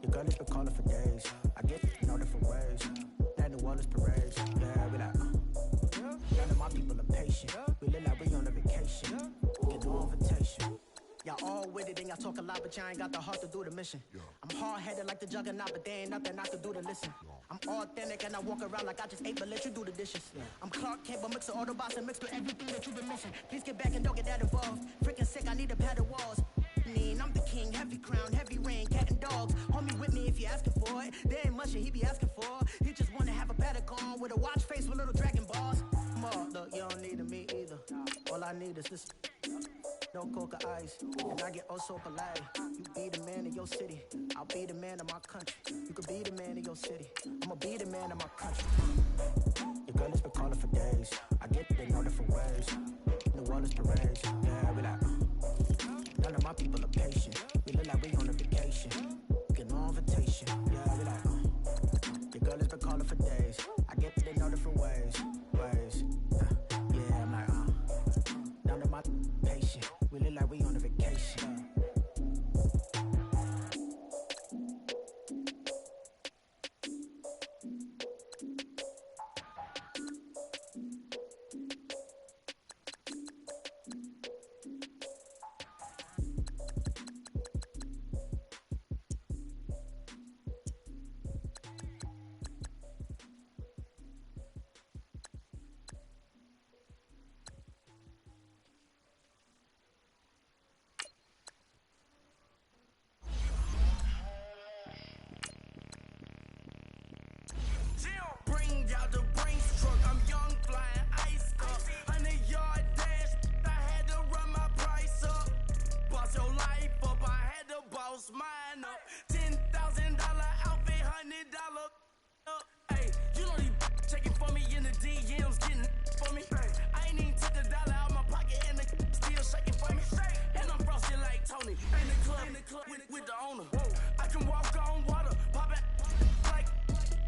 Your girl has been calling for days. I get in all different ways. That New Orleans parades. Yeah, we like, none of my people are patient. We look like we on a vacation. Get no invitation. Y'all all with it and y'all talk a lot, but y'all ain't got the heart to do the mission. I'm hard-headed like the juggernaut, but there ain't nothing I can do to listen. I'm authentic and I walk around like I just ate, but let you do the dishes. I'm Clark Kent, but mix the Autobots and mix with everything that you've been missing. Please get back and don't get that involved. Freaking sick, I need a pad of walls. I'm the king, heavy crown, heavy rain, cat and dogs. Homie with me if you're asking for it. There ain't much that he be asking for. He just wanna have a paddock on with a watch face with little dragon balls. More, look, you don't need me either. All I need is this. No coca ice, and I get oh so polite. You be the man of your city, I'll be the man of my country. You could be the man of your city, I'ma be the man of my country. Your girl has been calling for days. I get it in all different ways. New Orleans parades, yeah, we like. None of my people are patient. We look like we on a vacation. Get no invitation, yeah, we like. Your girl has been calling for days. I get it in all different ways. Yeah, I'm like, none of my patient. We look like we on a vacation. Bring out the Brinks truck, I'm young, flying ice up. 100-yard dash, I had to run my price up. Boss your life up, I had to boss mine up. $10,000 outfit, $100 up. Hey, you know these checking for me in the DMs, getting for me. club with the owner. I can walk on water, pop it like,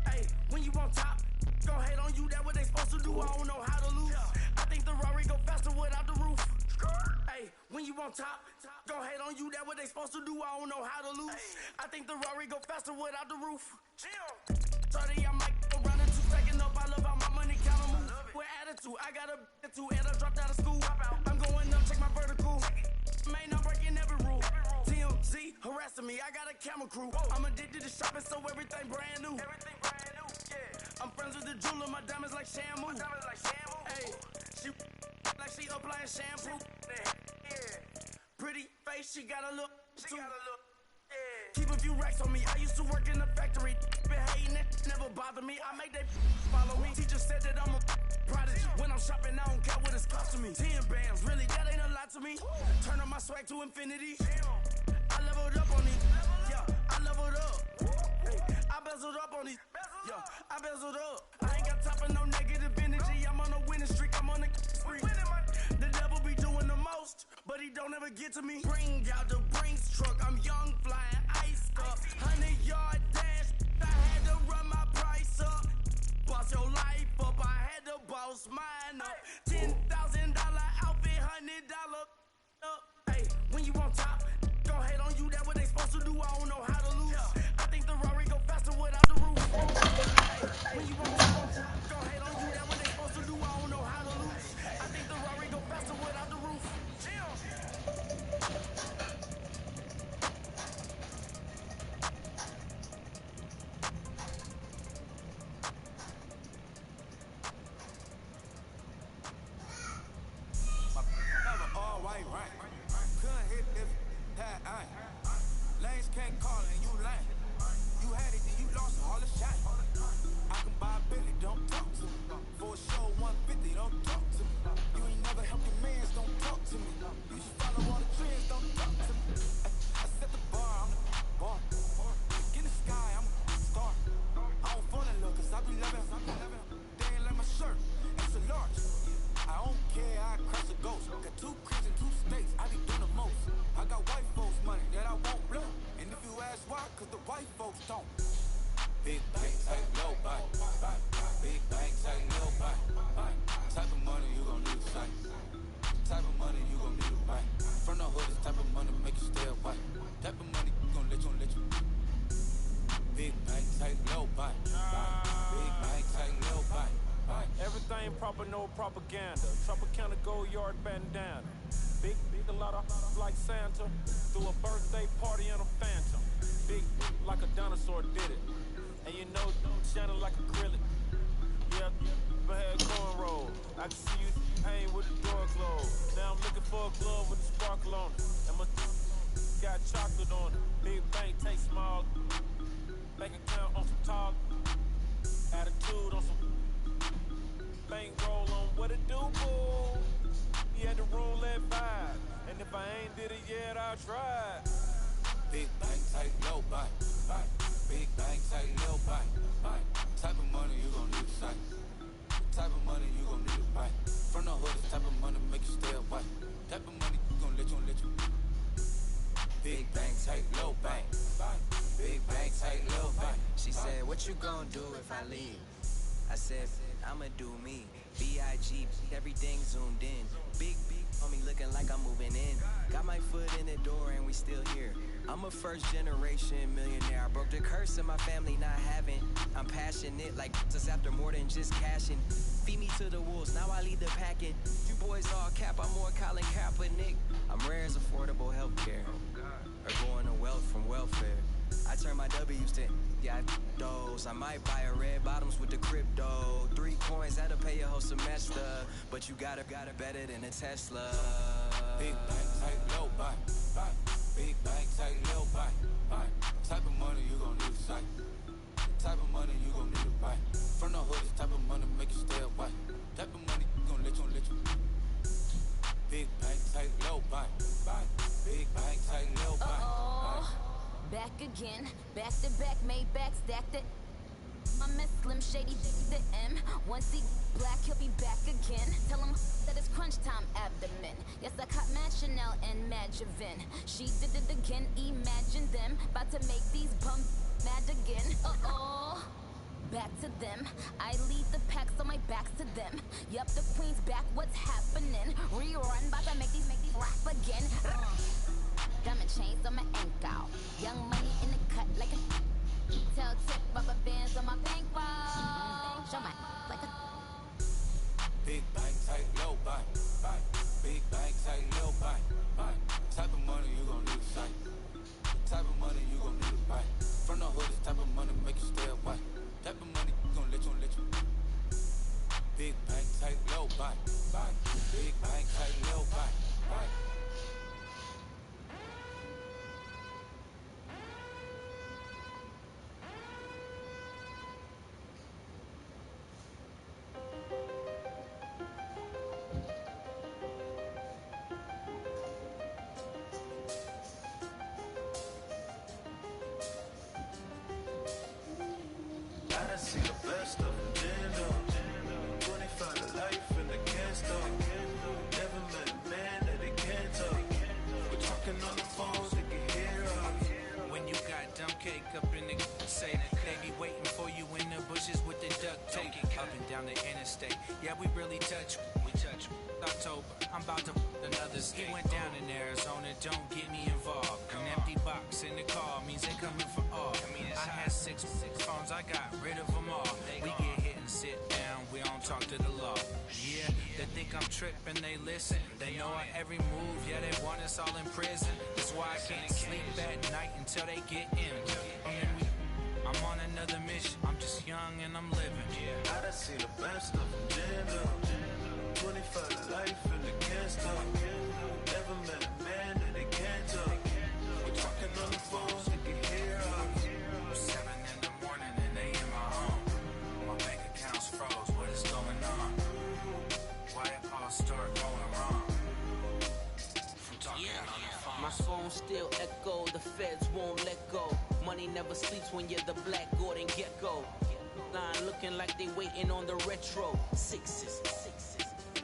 hey, when you on top, gon' hate on you, that what they supposed to do, I don't know how to lose. I think the Rari go faster without the roof. Hey, when you on top, gon' hate on you, that what they supposed to do, I don't know how to lose. I think the Rari go faster without the roof. 30, I might go round in 2 seconds up, I love how my money count on move. With attitude, I got a too, and I dropped out of school. I'm going up, check my vertical. Man, I'm breaking every rule. TMZ harassing me, I got a camera crew. I'm addicted to shopping, so everything brand new. I'm friends with the jeweler, my diamonds like shampoo. Hey, she like she applying shampoo. Pretty face, she got a look. Keep a few racks on me. I used to work in the factory. Been hating it, never bother me. I make they follow me. Teacher said that I'm a prodigy. When I'm shopping, I don't care what it's costing me. 10 bands, really, that ain't a lot to me. Turn up my swag to infinity. I leveled up on these. Yeah, I leveled up. Hey, I bezeled up on these. Yeah, I bezeled up. I ain't got time for no negative energy. I'm on a winning streak. I'm on a spree. The devil be doing the most, but he don't ever get to me. Bring out the Brinks truck. I'm young, flying ice up. 100-yard dash. I had to run my price up. Boss your life up. I had to boss mine up. $10,000 outfit, $100 up. Hey, when you on top, gon' hate on you. That what they supposed to do. I don't know how to lose. I think the Rari go faster without the roof. Hey, when you on top, gon' hate on you. That what they supposed to do. I don't know how to lose. I think the Rari go faster without the roof. All white, right? Couldn't hit if that ain't. Lanes can't call and you lame. You had it, then you lost all the shine. I can buy a Billy, don't talk to me. For a show 150, don't talk to me. You ain't never helped your mans, don't talk to me. You should follow all the trends, don't talk to me. I set the bar, I'm the bar. Get in the sky, I'm a star. I don't fall in love, cause I be loving. They ain't like my shirt, it's a large. I don't care, I crush a ghost. Got 2 cribs in 2 states, I be doing the most. I got white folks money that I won't blow. And if you ask why, cause the white folks don't. Big bank, take low buy. Big bank, take low buy. Type of money you gon' need to sight. Type of money you gon' need to buy. From the hood, this type of money make you stay white. Type of money you gon' let you. Big bank, take low buy. Big bank, take low buy. Everything proper, no propaganda. Tropicana gold yard bandana. Big, a lot of like Santa. Threw a birthday party in a phantom. Big like a dinosaur did it. And you know, shining like acrylic. Yeah, I had cornrow. I can see you hang with the door closed. Now I'm looking for a glove with a sparkle on it. And my got chocolate on it. Big bank, take small. Bank account on some talk. Attitude on some bankroll on what it do, boo. He had the roulette vibe. And if I ain't did it yet, I'll try. Big bank, take low buy. Big bank, take low buy. Type of money you gon' need to sight. Type of money you gon' need to buy. From the hood, this type of money make you stay white. Type of money you gon' let you. Big bank, take low buy. Big bank, take low buy. She said, what you gon' do if I leave? I said, I'ma do me. B.I.G. Everything zoomed in. Big on me looking like I'm moving in. Got my foot in the door and we still here. I'm a first generation millionaire. I broke the curse of my family not having. I'm passionate like just after more than just cashing. Feed me to the wolves, now I lead the packing. You boys all cap, I'm more Colin Kaepernick. I'm rare as affordable healthcare. Or going to wealth from welfare. I turn my W's to those. I might buy a red bottoms with the crypto. 3 coins, that'll pay your whole semester. But you got it better than a Tesla. Big bank, take low buy. Big bank, take low buy. Type of money you gon' need to sight. Type of money you gon' need to buy. From the hood, this type of money make you stay white. Type of money you gon' let you. Big bank, take low buy. Big bank, take low buy. Back again, back to back, made back, stacked it. My Miss Slim Slim Shady, the M. Once he black, he'll be back again. Tell him that it's crunch time abdomen. Yes, I caught Mad Chanel and Mad Javin. She did it again, imagine them. About to make these bums mad again. Uh-oh. Back to them. I lead the pack, so my back's to them. Yup, the queen's back, what's happening? Rerun, about to make these rap again. Diamond chains on my ankle. Young money in the cut like a tail tip, rubber bands on my bankroll. Show my like a big bank, tight, low buy. Big bank, tight, low buy. Type of money you gon' need to sight. Type of money you gon' need to buy. From the hood, this type of money make you stay away. Type of money gon' let you. Big bank, tight, low buy. Big bank, tight, low buy. I see the best of them, Jando. 25 to life and they can't stop. Never met a man that they can't talk. We're talking on the phones, they can hear us. When you got dumb cake up in the say that they be waiting for you in the bushes with the duct tape up and down the interstate. Yeah, we really touch. October, I'm about to another state. He went down in Arizona, don't get me involved. An empty box in the car means they coming for all. I had six phones, I got rid of them all. We get hit and sit down, we don't talk to the law. Yeah, they think I'm tripping, they listen. They know our every move, yeah, they want us all in prison. That's why I can't sleep at night until they get in. I'm on another mission, I'm just young and I'm living. I done seen the best of them, Jando. 25 to life and they can't stop. Never met a man that they can't talk. We're talking on the phones, they can hear us. 7 in the morning and they in my home. My bank account's froze, what is going on? Why it all start going wrong? From talking on the phone. My phone still echo, the feds won't let go. Money never sleeps when you're the Black Gordon Gecko. Line looking like they waiting on the retro. Sixes.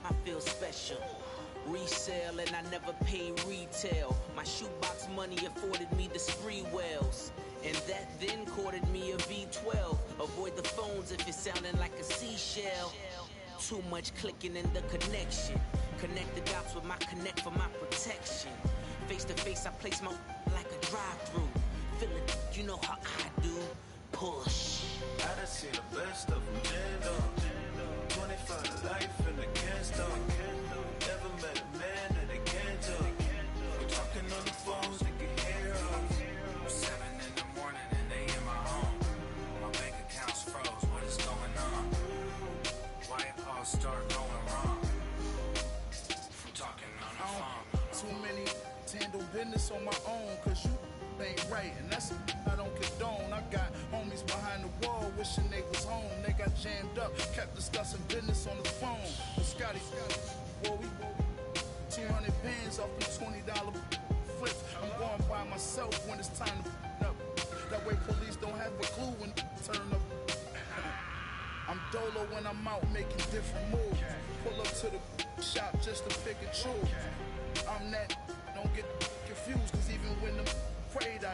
I feel special. Resale and I never pay retail. My shoebox money afforded me the spree wells. And that then courted me a V12. Avoid the phones if you're sounding like a seashell. Too much clicking in the connection. Connect the dots with my connect for my protection. Face to face I place my like a drive-through. Feel it, you know how I do. Push. I done seen the best of them, Jando. 25 to life and they can't stop. Never met a man that they can't talk. We're talking on the phones, they can hear us. 7 in the morning and they in my home. My bank account's froze, what is going on? Why it all start going wrong? From talking on the phone. Too many handle business on my own, cause you ain't right, and that's I don't condone. I got homies behind the wall wishing they was home. They got jammed up, kept discussing business on the phone. But Scotty, boy, we 200 bands off the $20 flips. I'm going by myself when it's time to up. That way police don't have a clue when turn up. I'm dolo when I'm out making different moves. Pull up to the shop just to pick and choose. I'm that, don't get confused, cause even when the prayed I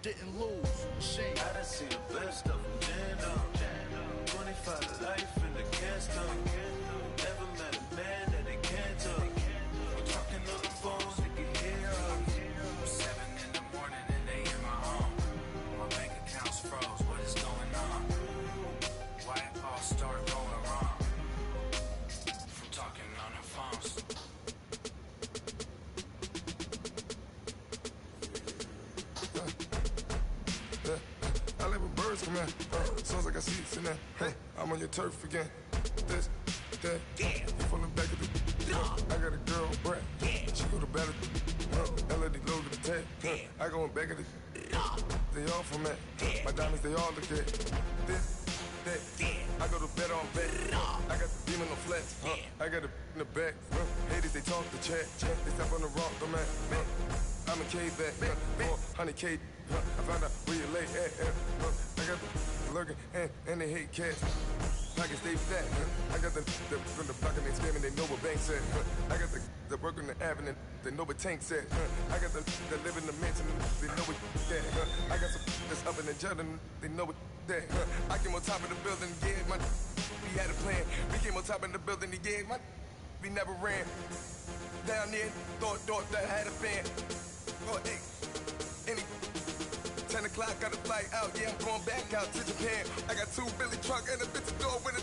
didn't lose. Shame. I done seen the best of them, Jando. 25 to life and they can't stop. Never met a man that they can't talk. We're talking on the phones, they can hear us. 7 in the morning and they in my home. My bank account's froze, what is going on? Why it all start going wrong? From talking on the phones. I live with birds come in. Sounds like I got seats in there. I'm on your turf again. This, that. You from the back of the. I got a girl, Brett. She go to better. LED logo the tag. I go in back of the. They all from that. My diamonds, they all look at. This, that. I go to bed on bed. I got the demon on flats. I got it in the back. Haters, they talk the chat. They step on the rock, the man. I'm a K back. 400K. I found out where you lay at. I got the lurking, and they hate cats. Pockets stay fat. I got the from the block and they scamming, they know what bank said. I got the work on the avenue, they know what Tank said. I got the live in the mansion, they know what that. I got some that's up in the Jordan, they know what that. I came on top of the building, yeah, we had a plan. We came on top of the building, yeah, we never ran. Down there, thought that I had a fan. Oh, hey, any 10 o'clock, got a flight out, yeah, I'm going back out to Japan. I got 2 Billy truck and a bitch door with a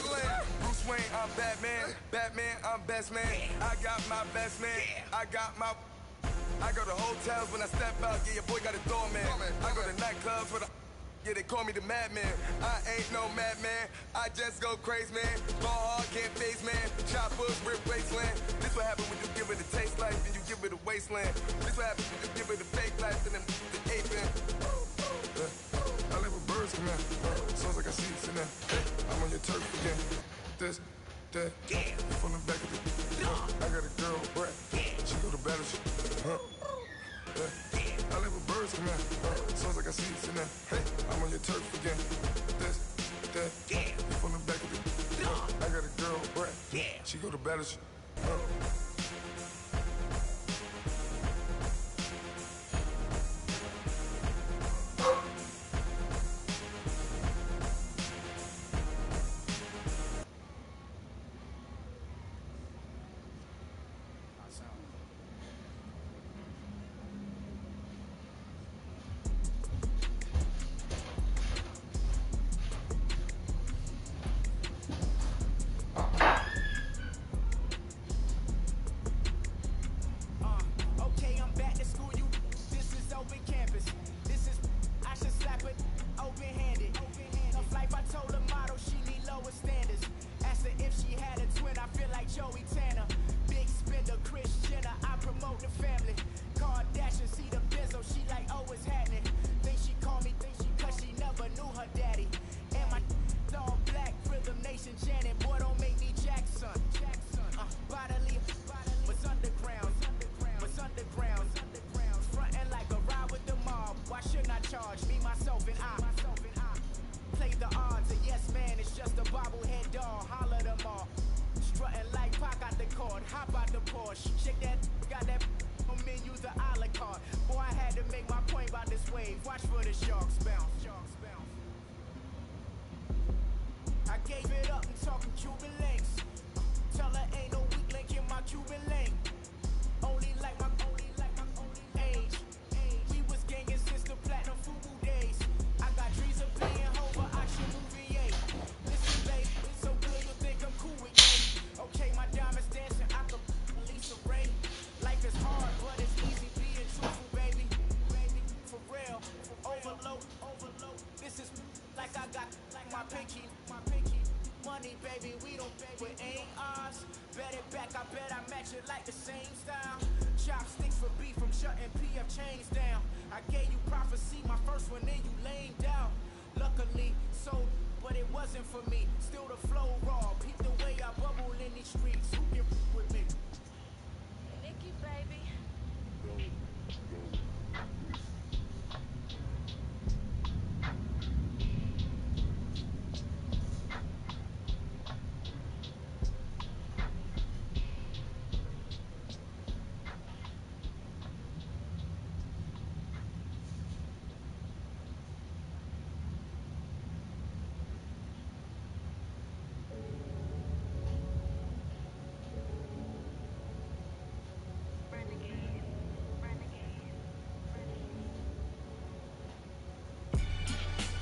land. Bruce Wayne, I'm Batman. Batman, I'm best man. I got my best man. I go to hotels when I step out, yeah, your boy got a doorman. I go to nightclubs with yeah, they call me the madman. I ain't no madman, I just go crazy, man. Ball hard, can't face, man. Choppers, rip wasteland. This what happen when you give it a taste life and you give it a wasteland. This what happen when you give it a fake life and then the ape in. I live with birds come out. Sounds like I see it in there. I'm on your turf again. This, that, you from the back of the I got a girl, Brett. She go to battle shit. I live with birds come out. Sounds like I see it in there. I'm on your turf again. This, that, you from the back of the I got a girl, Brett. She go to battle shit.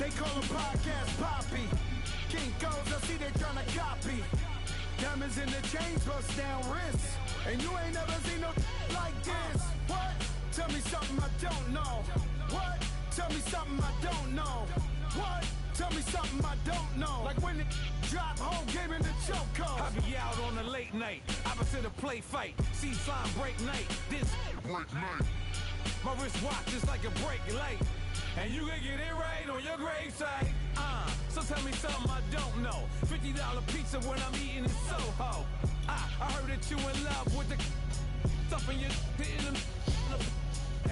They call him Podcast Poppy. King goes, I see they tryna copy. Diamonds in the chains, bust down wrists. And you ain't never seen no like this. What? Tell me something I don't know. What? Tell me something I don't know. What? Tell me something I don't know. Like when it drop home, game in the choke code. I be out on a late night, opposite a play fight. See sign break night, this break night. My wristwatch is like a break light. And you can get it right on your gravesite. So tell me something I don't know. $50 pizza when I'm eating in Soho. I heard that you in love with the stuff in your hitting them.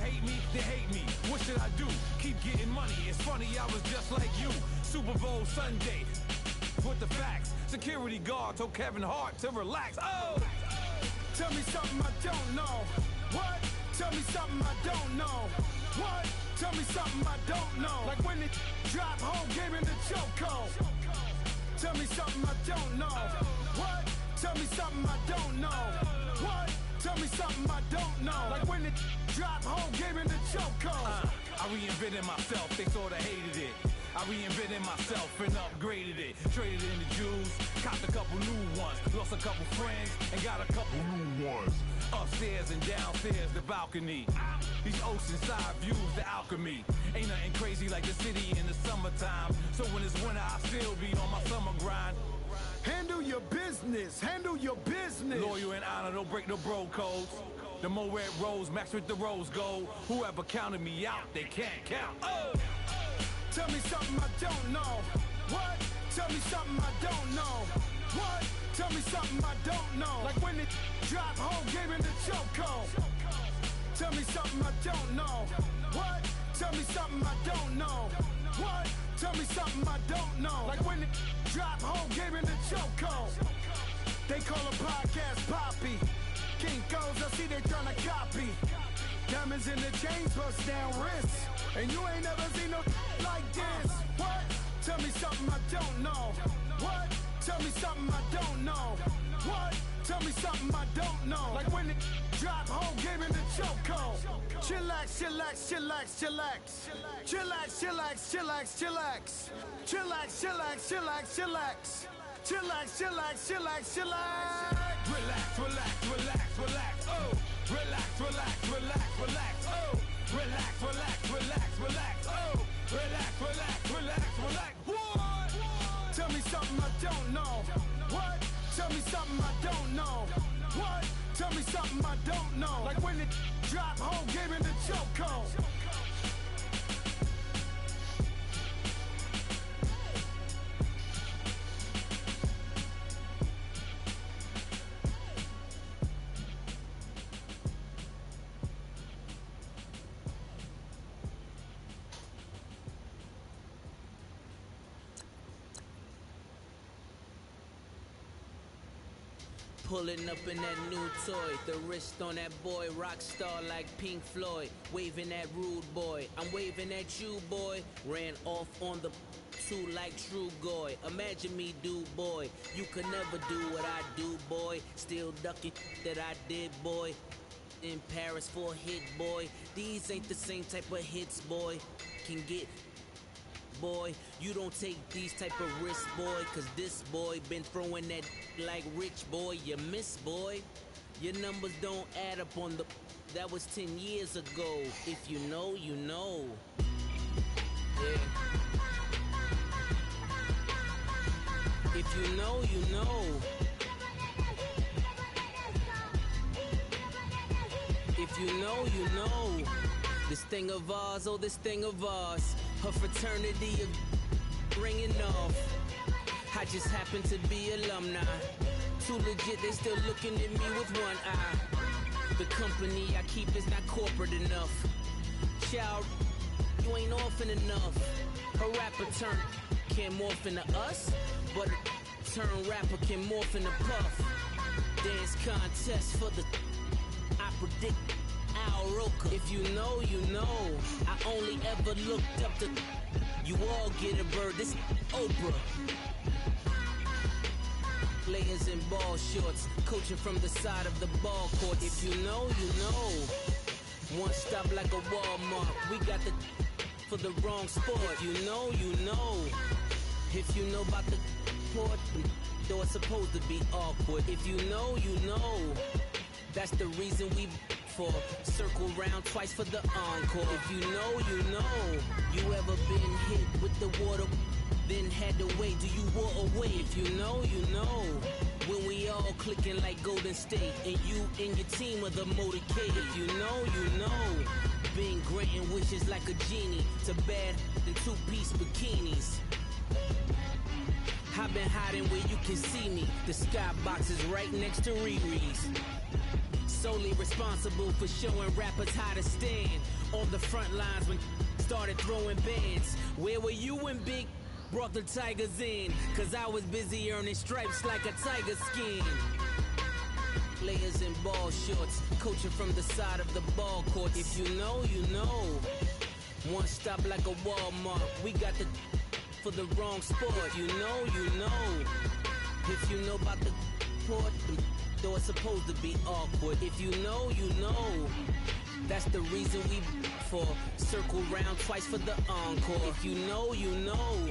hate me, they hate me. What should I do? Keep getting money. It's funny, I was just like you. Super Bowl Sunday. With the facts. Security guard told Kevin Hart to relax. Oh! Tell me something I don't know. What? Tell me something I don't know. What? Tell me something I don't know. Like when it drop whole game in the chokehold. Tell me something I don't know. What? Tell me something I don't know. What? Tell me something I don't know. Like when it drop whole game in the chokehold. I reinvented myself, they sorta hated it. I reinvented myself and upgraded it. Traded in the Jews, copped a couple new ones. Lost a couple friends and got a couple new ones. Upstairs and downstairs, the balcony. These oceanside views, the alchemy. Ain't nothing crazy like the city in the summertime. So when it's winter, I still be on my summer grind. Handle your business, handle your business. Loyal and honor, don't break no bro codes. The more red rose match with the rose gold. Whoever counted me out, they can't count. Oh! Tell me something I don't know. What? Tell me something I don't know. What? Tell me something I don't know. Like when it drop whole game in the chokehold. Tell me something I don't know. What? Tell me something I don't know. What? Tell me something I don't know. Like when it drop whole game in the chokehold. They call a podcast Poppy. King goes, I see they tryna copy. Diamonds in the chains, bust down wrists. And you ain't never seen no like this. What? Tell me something I don't know. What? Tell me something I don't know. What? Tell me something I don't know. Like when it drop whole game in the chokehold. Chillax, chillax, chillax, chillax. Chillax, chillax, chillax, chillax. Chillax, chillax, chillax, chillax. Chillax, chillax, chillax, chillax. Relax, relax, relax, relax. Oh! Relax, relax, relax, relax. Oh! Relax, relax, relax, relax. Oh! Relax, relax, relax, relax. What? Tell me something I don't know. What? Tell me something I don't know. What? Tell me something I don't know. Like when it drop whole game in the chokehold. Pulling up in that new toy, the wrist on that boy, rock star like Pink Floyd, waving at rude boy, I'm waving at you boy, ran off on the two like True Goy, imagine me do boy, you could never do what I do boy, still ducking that I did boy, in Paris for a hit boy, these ain't the same type of hits boy, can get boy, you don't take these type of risks, boy, cause this boy been throwing that like rich boy, you miss, boy. Your numbers don't add up on the, that was 10 years ago. If you know, you know. Yeah. If you know, you know. If you know, you know. This thing of ours, oh, this thing of ours. Her fraternity ringing off. I just happen to be alumni. Too legit, they still looking at me with one eye. The company I keep is not corporate enough. Child, you ain't orphan enough. A rapper turn can morph into us, but a turn rapper can morph into Puff. Dance contest for the, I predict Al Roker. If you know, you know. I only ever looked up to, you all get a bird, this Oprah. Players in ball shorts, coaching from the side of the ball court. If you know, you know. One stop like a Walmart. We got the for the wrong sport. If you know, you know. If you know about the port, though it's supposed to be awkward. If you know, you know. That's the reason we for circle round twice for the encore. If you know, you know. You ever been hit with the water? Then had to wait, do you walk away? If you know, you know. When we all clicking like Golden State, and you and your team are the motorcade. If you know, you know. Been granting wishes like a genie to bad in two-piece bikinis. I've been hiding where you can see me. The skybox is right next to Riri's. solely responsible for showing rappers how to stand on the front lines when started throwing bands. Where were you when Big brought the Tigers in? Cause I was busy earning stripes like a tiger skin. Players in ball shorts, coaching from the side of the ball court. If you know, you know. One stop like a Walmart. We got the for the wrong sport. If you know, you know. If you know about the port, though it's supposed to be awkward. If you know, you know. That's the reason we for circle round twice for the encore. If you know, you know.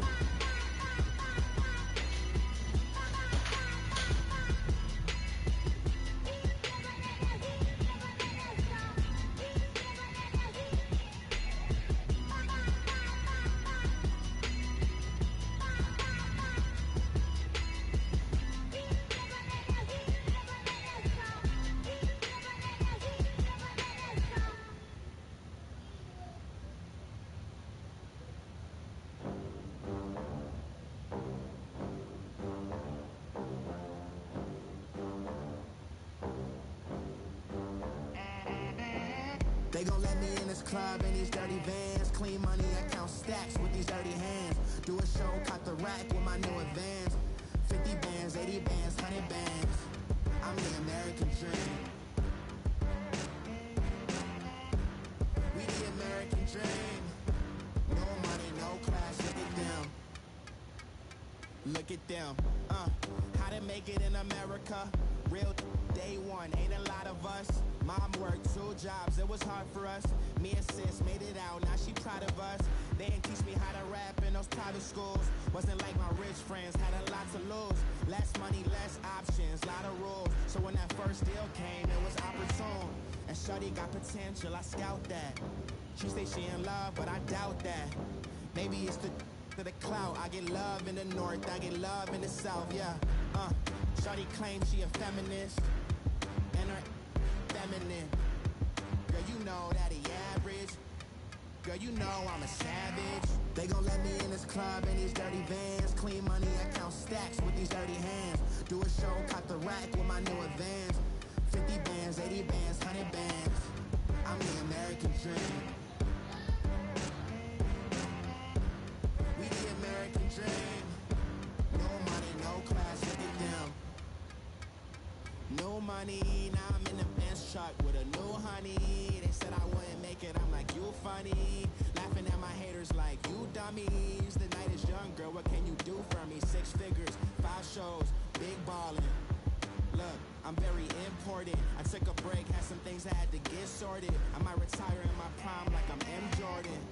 They gon' let me in this club in these dirty vans. Clean money, I count stacks with these dirty hands. Do a show, caught the rack with my new advance. 50 bands, 80 bands, 100 bands. I'm the American dream. We the American dream. No money, no class, look at them. Look at them. How to make it in America? Real day one, ain't a lot of us. Mom worked 2 jobs, it was hard for us. Me and sis made it out, now she proud of us. They didn't teach me how to rap in those private schools. Wasn't like my rich friends, had a lot to lose. Less money, less options, lot of rules. So when that first deal came, it was opportune. And shorty got potential, I scout that. She say she in love, but I doubt that. Maybe it's the clout. I get love in the north, I get love in the south, yeah. Shorty claims she a feminist, and her feminine. Girl, you know that he average. Girl, you know I'm a savage. They gon' let me in this club in these dirty vans. Clean money, I count stacks with these dirty hands. Do a show, caught the rack with my new advance. 50 bands, 80 bands, 100 bands. I'm the American dream. We the American dream. No money, no class, look at them. No money, now I'm in the Benz truck with a new honey. They said I wouldn't make it, I'm like, you funny. Laughing at my haters like, you dummies. The night is young, girl, what can you do for me? 6 figures, 5 shows, big ballin'. Look, I'm very important. I took a break, had some things I had to get sorted. I might retire in my prime like I'm M. Jordan.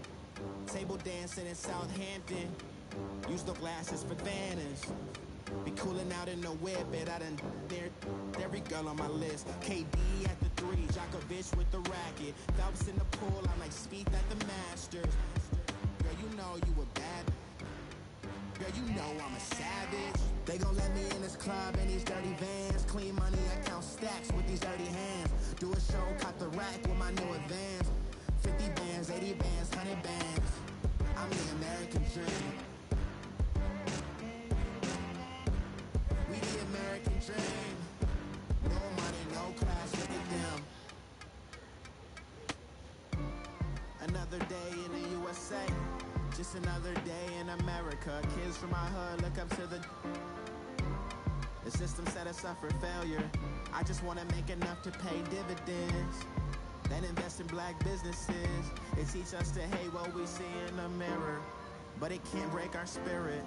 Table dancing in Southampton. Use the glasses for Vannas. Be coolin' out in the whip, but I done dared every girl on my list. KD at the 3, Djokovic with the racket. Phelps in the pool, I'm like Spieth at the Masters. Girl, you know you a bad. Girl, you know I'm a savage. They gon' let me in this club in these dirty vans. Clean money, I count stacks with these dirty hands. Do a show, caught the rack with my new advance. 50 bands, 80 bands, 100 bands. I'm the American dream. We the American dream. No money, no class, look at them. Another day in the USA. Just another day in America. Kids from my hood look up to the system set us up for failure. I just want to make enough to pay dividends. Then invest in black businesses. It teach us to hate what we see in the mirror, but it can't break our spirit.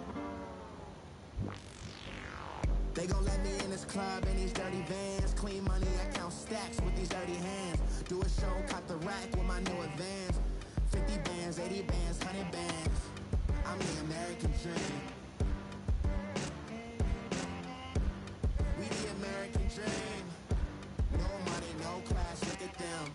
They gon' let me in this club in these dirty vans. Clean money, I count stacks with these dirty hands. Do a show, caught the rack with my new advance. 50 bands, 80 bands, 100 bands. I'm the American dream. We the American dream. No money, no class, look at them.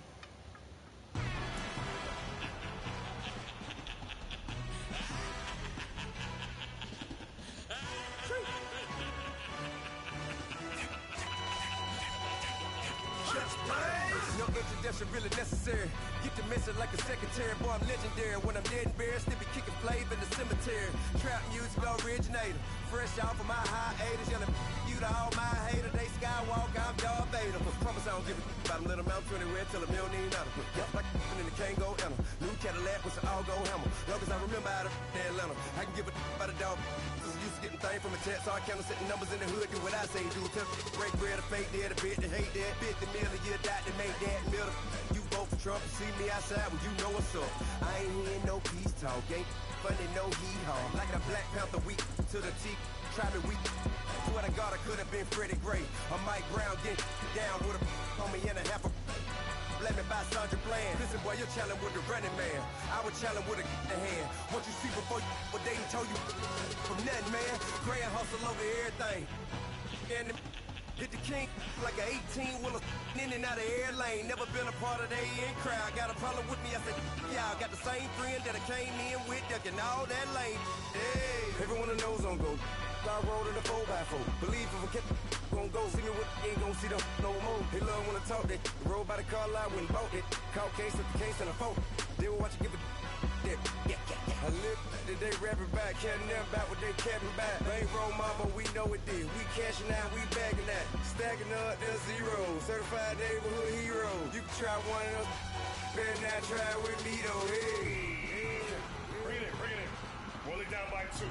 No introduction really necessary. Get the message like a secretary. Boy, I'm legendary. When I'm dead and buried, still be kicking flavor in the cemetery. Trap music originator. Fresh off of my hiatus. Yelling you to all my haters. They skywalk, I'm Darth Vader. later. Promise I don't give a about him. Let him out anywhere till a meal need matter. Yep, like in the Kango enter. New Cadillac with an all-go hammer. Long as I remember out of Atlanta, I can give a about a dog. Used to getting things from a text, so I count setting numbers in the hood. Do what I say, do. Tell break bread, a fake dead, a bit to hate that. 50 million, you die to make that middle. You vote for Trump, you see me outside when you know what's up. I ain't hearing no peace talk, ain't funny, no heat haul. Like a Black Panther weak to the teeth, try to weak. Swear to God, I could have been Freddie Gray. Or Mike Brown get down with a on me in a half a. Let me buy Sandra Bland. Listen, boy, you're challenging with the running man. I would challenge with a hand. What you see before you, what they told you from nothing, man. Grand hustle over everything. And hit the king like an 18-wheeler in and out of air lane. Never been a part of the in crowd. Got a problem with me? I said, y'all got the same friend that I came in with, ducking all that lane. Hey, everyone that knows on go. I rolled in a 4x4. Believe if I kept gon' go, see me with ain't gon' see them no more. They love when I talk that. Roll by the car lot when bought it. Caught case at the case and a phone. They will watch you give it. I live today rapping back, catching them back what they capping back. Bankroll mama, we know it did. We cashing out, we bagging that. Stacking up, there's zero. Certified neighborhood hero. You can try one of them. Better not try with me though. Hey. Bring it in. Roll it down by 2.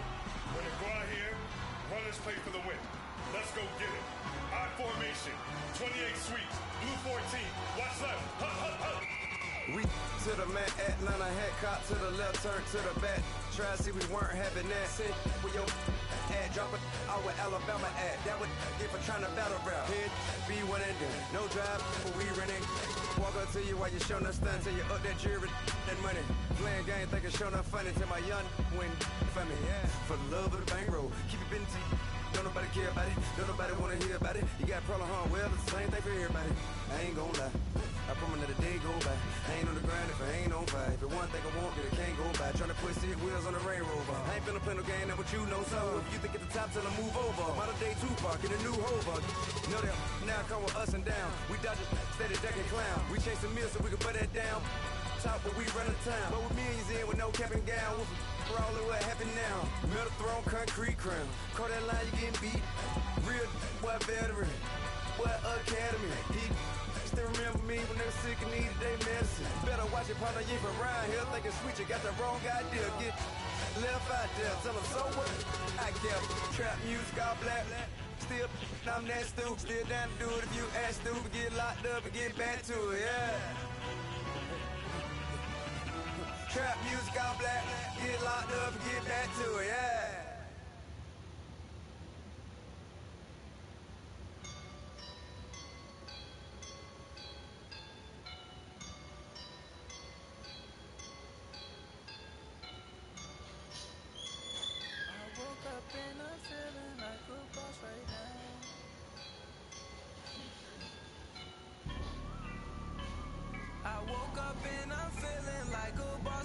When they go out here, run this play for the win. Let's go get it. I formation, 28 sweeps, blue 14. Watch left. Hut. We to the man, Atlanta head cop to the left, turn to the back. Try to see we weren't having that. Sit with your ad, drop it out with Alabama ad. That would get for trying to battle rap. Head, be one and done. No drive, but we running. Walk up to you while you showing us stun till you up that jewelry and money. Playing game, thinking showing up funny till my young win for me. Yeah, for the love of the bankroll. Keep it busy. Don't nobody care about it. Don't nobody wanna hear about it. You got a problem, huh? Well, it's the same thing for everybody. I ain't gon' lie. I promise that a day go by. I ain't on the grind if I ain't on fire. If it one thing I want, then it can't go by. Tryna put 6 wheels on the Range Rover. I ain't finna play no game, that what you know. So if you think at the top, tell them move over. Modern day Tupac in a new Hova. Know that now come with us and down. We dodge it, steady ducking clown. We chase a meal so we can put that down. Top, but we run the town. But with millions in with no cap and gown. We're all in what happened now. Metal throne, concrete crown. Call that line, you getting beat. Real, what veteran. What academy. He still remember me when they were sick and needed their medicine. Better watch it, partner, you from around here thinking sweet, you got the wrong idea. Get left out there, tell them so what? I kept trap music all black. Still, I'm that stupid. Still down to do it if you ask stupid. Get locked up and get back to it, yeah. Trap music all black. Get locked up and get back to it, yeah.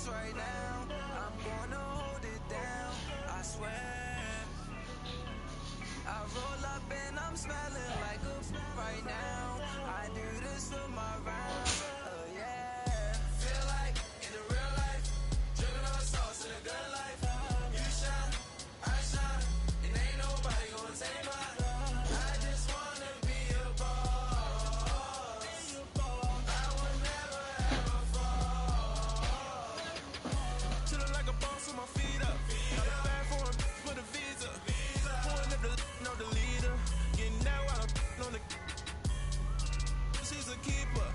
Right now, I'm gonna hold it down, I swear. I roll up and I'm smelling like a right now. I do this for my rounds, oh yeah. Feel like in the real life, dripping on sauce in a good life. You shine, I shine, and ain't nobody gonna take mine. I just wanna be a boss. I would never ever fall. Chillin' like a boss with my feet up. Got a bag for a with a visa. Pulling up the know the leader. Getting that while I'm on the. She's a keeper.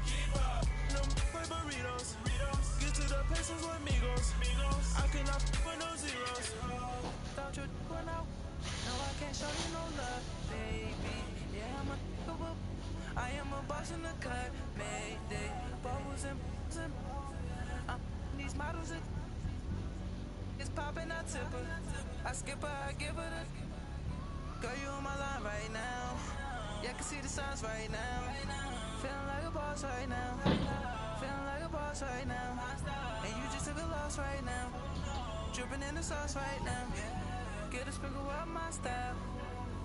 No play burritos. Get to the pesos with Migos. I cannot with no zeros. Don't you run out? No, I can't show you no love, baby. Yeah, I am a boss in the cut. Mayday, bubbles and these models are. It's popping, I tip her. I skip her, I give her the. Girl, you on my line right now. Yeah, I can see the signs right now. Feeling like a boss right now. Feeling like a boss right now. And you just took a loss right now. Dripping in the sauce right now. Get a sprinkle up my style.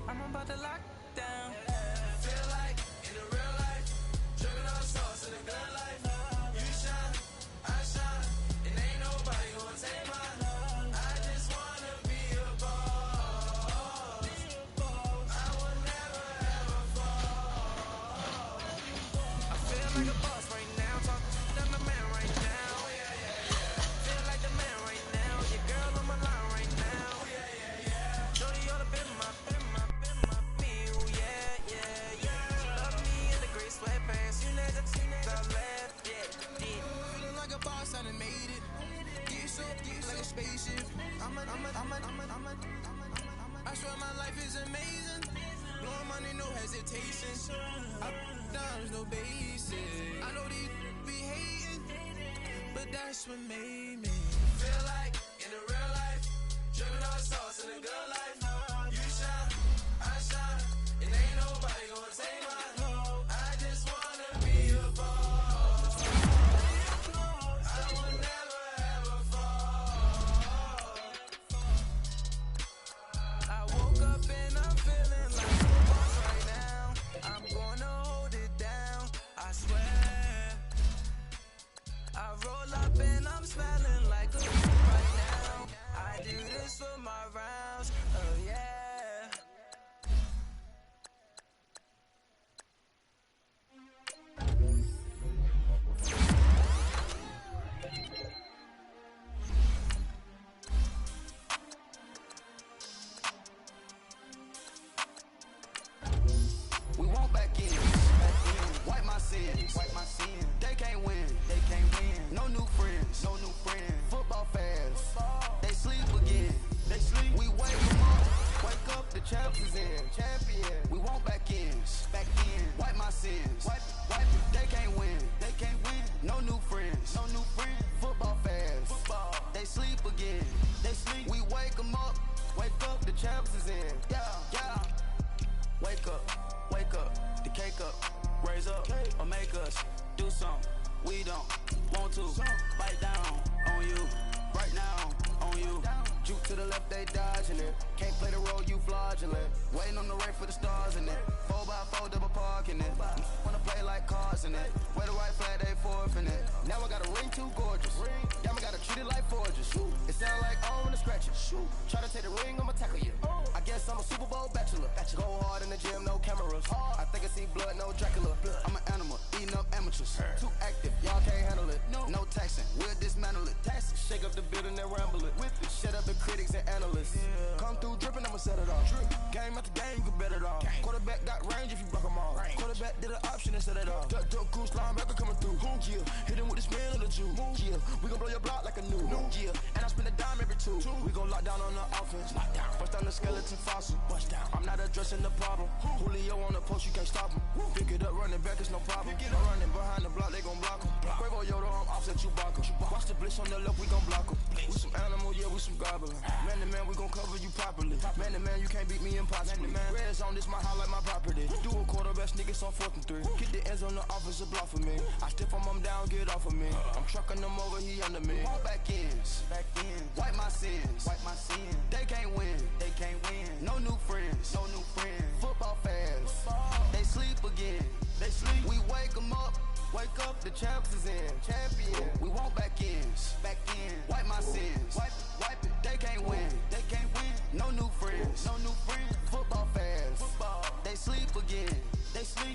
I'm about to lock down. Feel like in the real life, dripping on sauce in a good life. You shine, I shine, and ain't nobody gonna take mine. I just wanna be a boss. I will never ever fall. life is amazing. Blowing money, no hesitation. Up, downs, no basic. I know these be hating, but that's what made me feel like in the real life. Dripping all sauce in the good life. You shine, I shine, and ain't nobody gonna take mine. I just wanna be a boss. I will never ever fall. I woke up and I'm feeling like a boss right now. I'm gonna hold it down, I swear. I roll up and I'm smelling like a right now. I do this for my rounds, oh yeah. We won't back in. Wipe my sins. They can't win. No new friends. Football fast. They sleep again. We wake them up. Wake up, the champs is in. Champion. We won't back in. Wipe my sins. Wipe it. They can't win. No new friends. Football fast. They sleep again. We wake them up. Wake up, the champs is in. Yeah. Wake up, the cake up, raise up, or make us do something we don't want to. Bite down on you, right now on you. Juke to the left, they dodging it. Can't play the role, you fraudulent. Waiting on the rain for the stars in it. 4x4 double parking it. Wanna play like cars in it. Wear the white flag, they forfeit it. Now I got a ring too gorgeous. Damn, I gotta treat it like forges. It sound like I wanna scratch it. Try to take the ring, I'ma tackle you. I guess I'm a Super Bowl bachelor. Go hard in the gym, no cameras. I think I see blood, no Dracula. I'm an animal, eating up amateurs. Too active, y'all can't handle it. No taxing, we'll dismantle it. Shake up the building and ramble it. Shut up the critics and analysts. Come through dripping, I'ma set it off. Game after game, you can bet it off. Quarterback got range if you block them all. Quarterback did an option and set it off. Duck, goose, linebacker coming through. Yeah, hit him with the spin of the Jew. Yeah, we gon' blow your block like a new. Yeah, and I spin a dime every two. We gon' lock down on the offense. Bust down the skeleton fossil. I'm not addressing the problem. Julio on the post, you can't stop him. Pick it up, running back, it's no problem. I'm running behind the block, they gon' block him. Quavo Yoda, I'm offset Chewbacca. Watch the blitz on the left, we gon' block him. We some animal, yeah, we some goblin. Man to man, we gon' cover you properly. Man to man, you can't beat me impossibly. Red zone, this my highlight, my property. Do a quarter best niggas on 4th and 3. Get the ends on the offensive block for me. I stiff him down, get off of me. I'm trucking them over, he under me. Won't back ins. Wipe my sins. They can't win. No new friends. Football fast. They sleep again. We wake them up. Wake up, the champs is in. Champion. We won't back in. Wipe my sins. Wipe it. They can't win. No new friends. Football fast. They sleep again.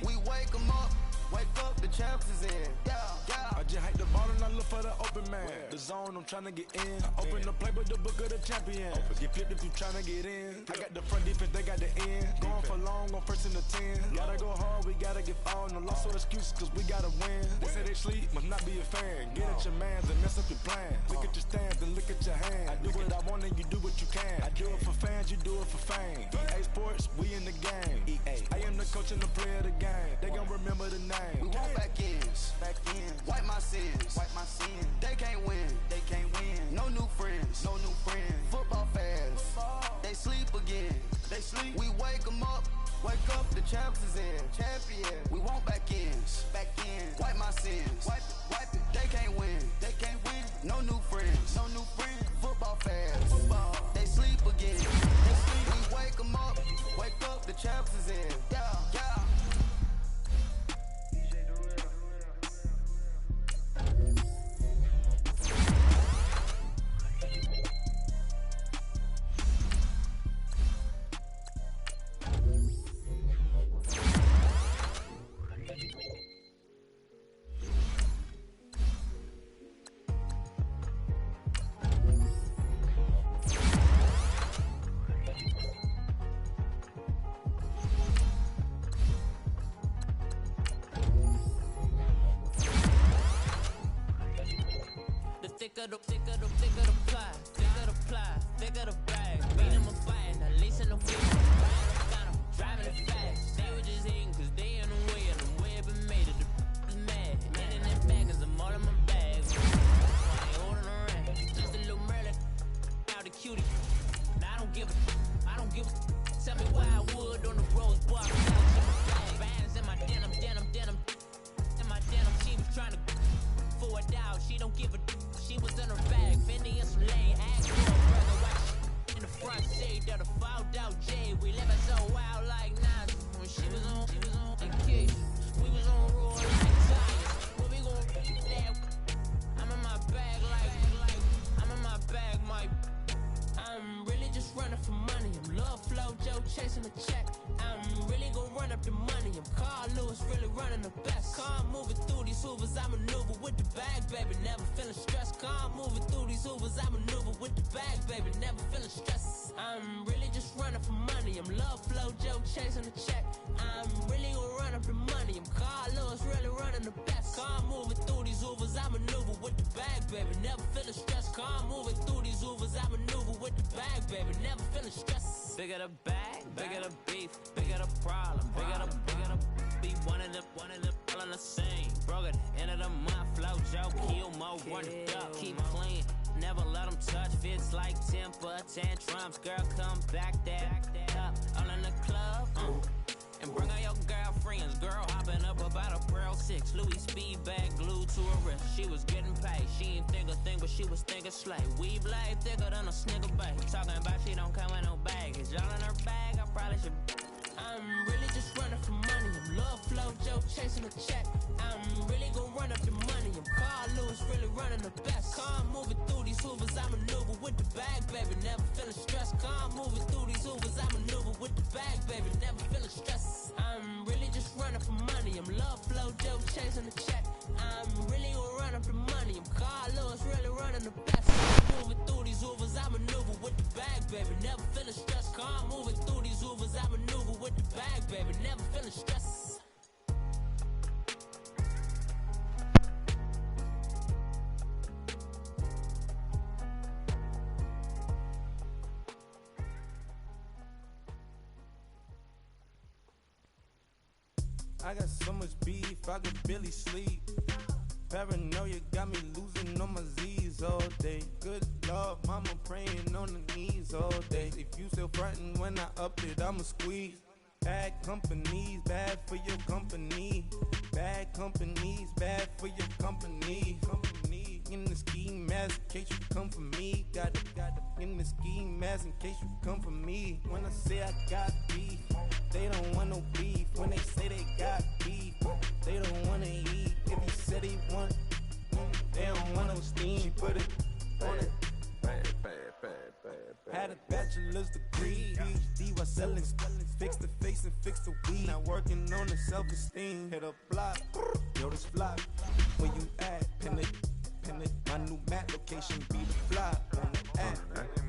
We wake them up. Wake up, the champs is in. Yeah. I just hate the ball and I look for the open man. The zone, I'm tryna get in. Open the play, but the book of the champion. Get flipped if you tryna get in. I got the front defense, they got the end. Going for long, on 1st and the 10. Gotta go hard, we gotta get all. No loss or excuses, cause we gotta win. They say they sleep, must not be a fan. Get at your mans and mess up your plan. Look at your stands and look at your hands. I do what I want and you do what you can. I do it for fans, you do it for fame. EA Sports, we in the game. I am the coach and the player of the game. They gon' remember the name. We won't back in. Wipe my sins. They can't win. No new friends. Football fast. They sleep again. We wake them up. Wake up, the champs is in. Champion. We won't back in. Wipe my sins. Wipe it. They can't win. No new friends. Football fast. They sleep again. We wake them up. Wake up, the champs is in. Yeah. Thicker the pie, thicker the bag. Beat 'em a bite, at least in the free. tryna for a doubt. She don't give a she was in her bag. Fendi and some lane act. Brother, white in the front seat of the fouled out J. We living so wild like Nas. When she was on the kid. We was on roll like Tigers. What we gon' beat that? I'm in my bag like I'm in my bag, my. I'm really just running for money. I'm love flow, Joe chasing the check. I'm really gon' run up the money. I'm Carl Lewis, really running the best. Calm moving through these Hoovers, I maneuver with the bag, baby. Never feeling stressed. Calm moving through these Hoovers, I maneuver with the bag, baby. Never feeling stressed. I'm really just running for money. I'm love flow, Joe chasing the check. I'm really gon' run up the money. I'm Carl Lewis, really running the best. Calm moving through these Hoovers, I maneuver with the bag, baby. Never feeling stressed. Calm moving through these Hoovers, I maneuver with the bag, baby. Never feeling stressed. Bigger the bag, bigger the beef, bigger the problem, bigger the be one of the all in the same. Broke at the end of the month, flow Joe, kill mo, run it up, keep clean. Never let them touch, fits like temper tantrums. Girl, come back that up, all in the club, and bring out your girlfriends. Girl hopping up about a Pearl 6, Louis speed bag glued to her wrist. She was getting paid, she ain't think a thing, but she was thinking slay. Weave blade thicker than a snigger bag. Talking about she don't come with no baggage. All in her bag, I probably should. I'm really just running for money. I'm love flow, Joe chasing the check. I'm really gon' run up the money. I'm Carl Lewis, really running the best. Calm moving through these Hoovers, I maneuver with the bag, baby. Never feeling stressed. Calm moving through these Hoovers, I maneuver with the bag, baby. Never feeling stressed. I'm really just running for money. I'm love flow, Joe chasing the check. I'm really gon' run up the money. I'm Carl Lewis, really running the best. Moving through these Hoovers, I maneuver with the bag, baby. Never feeling stressed. Calm moving through these Hoovers, I maneuver with the bag, baby. Never feeling stressed. I got so much beef, I could barely sleep. Paranoia got me losing on my Z's all day. Good Lord, mama praying on the knees all day. If you still frontin' when I up it, I'ma squeeze. Bad companies, bad for your company. Bad companies, bad for your company. Company in the ski mask in case you come for me. Got it in the ski mask in case you come for me. When I say I got beef, they don't want no beef. When they say they got beef, they don't wanna eat. If you said they want, they don't want no steam. She put it on it. Had a bachelor's degree, PhD while selling. Fix the face and fix the weed. Now working on the self-esteem. Hit a block, yo this flop. Where you at? Pin it. My new mat location be the flop on the app.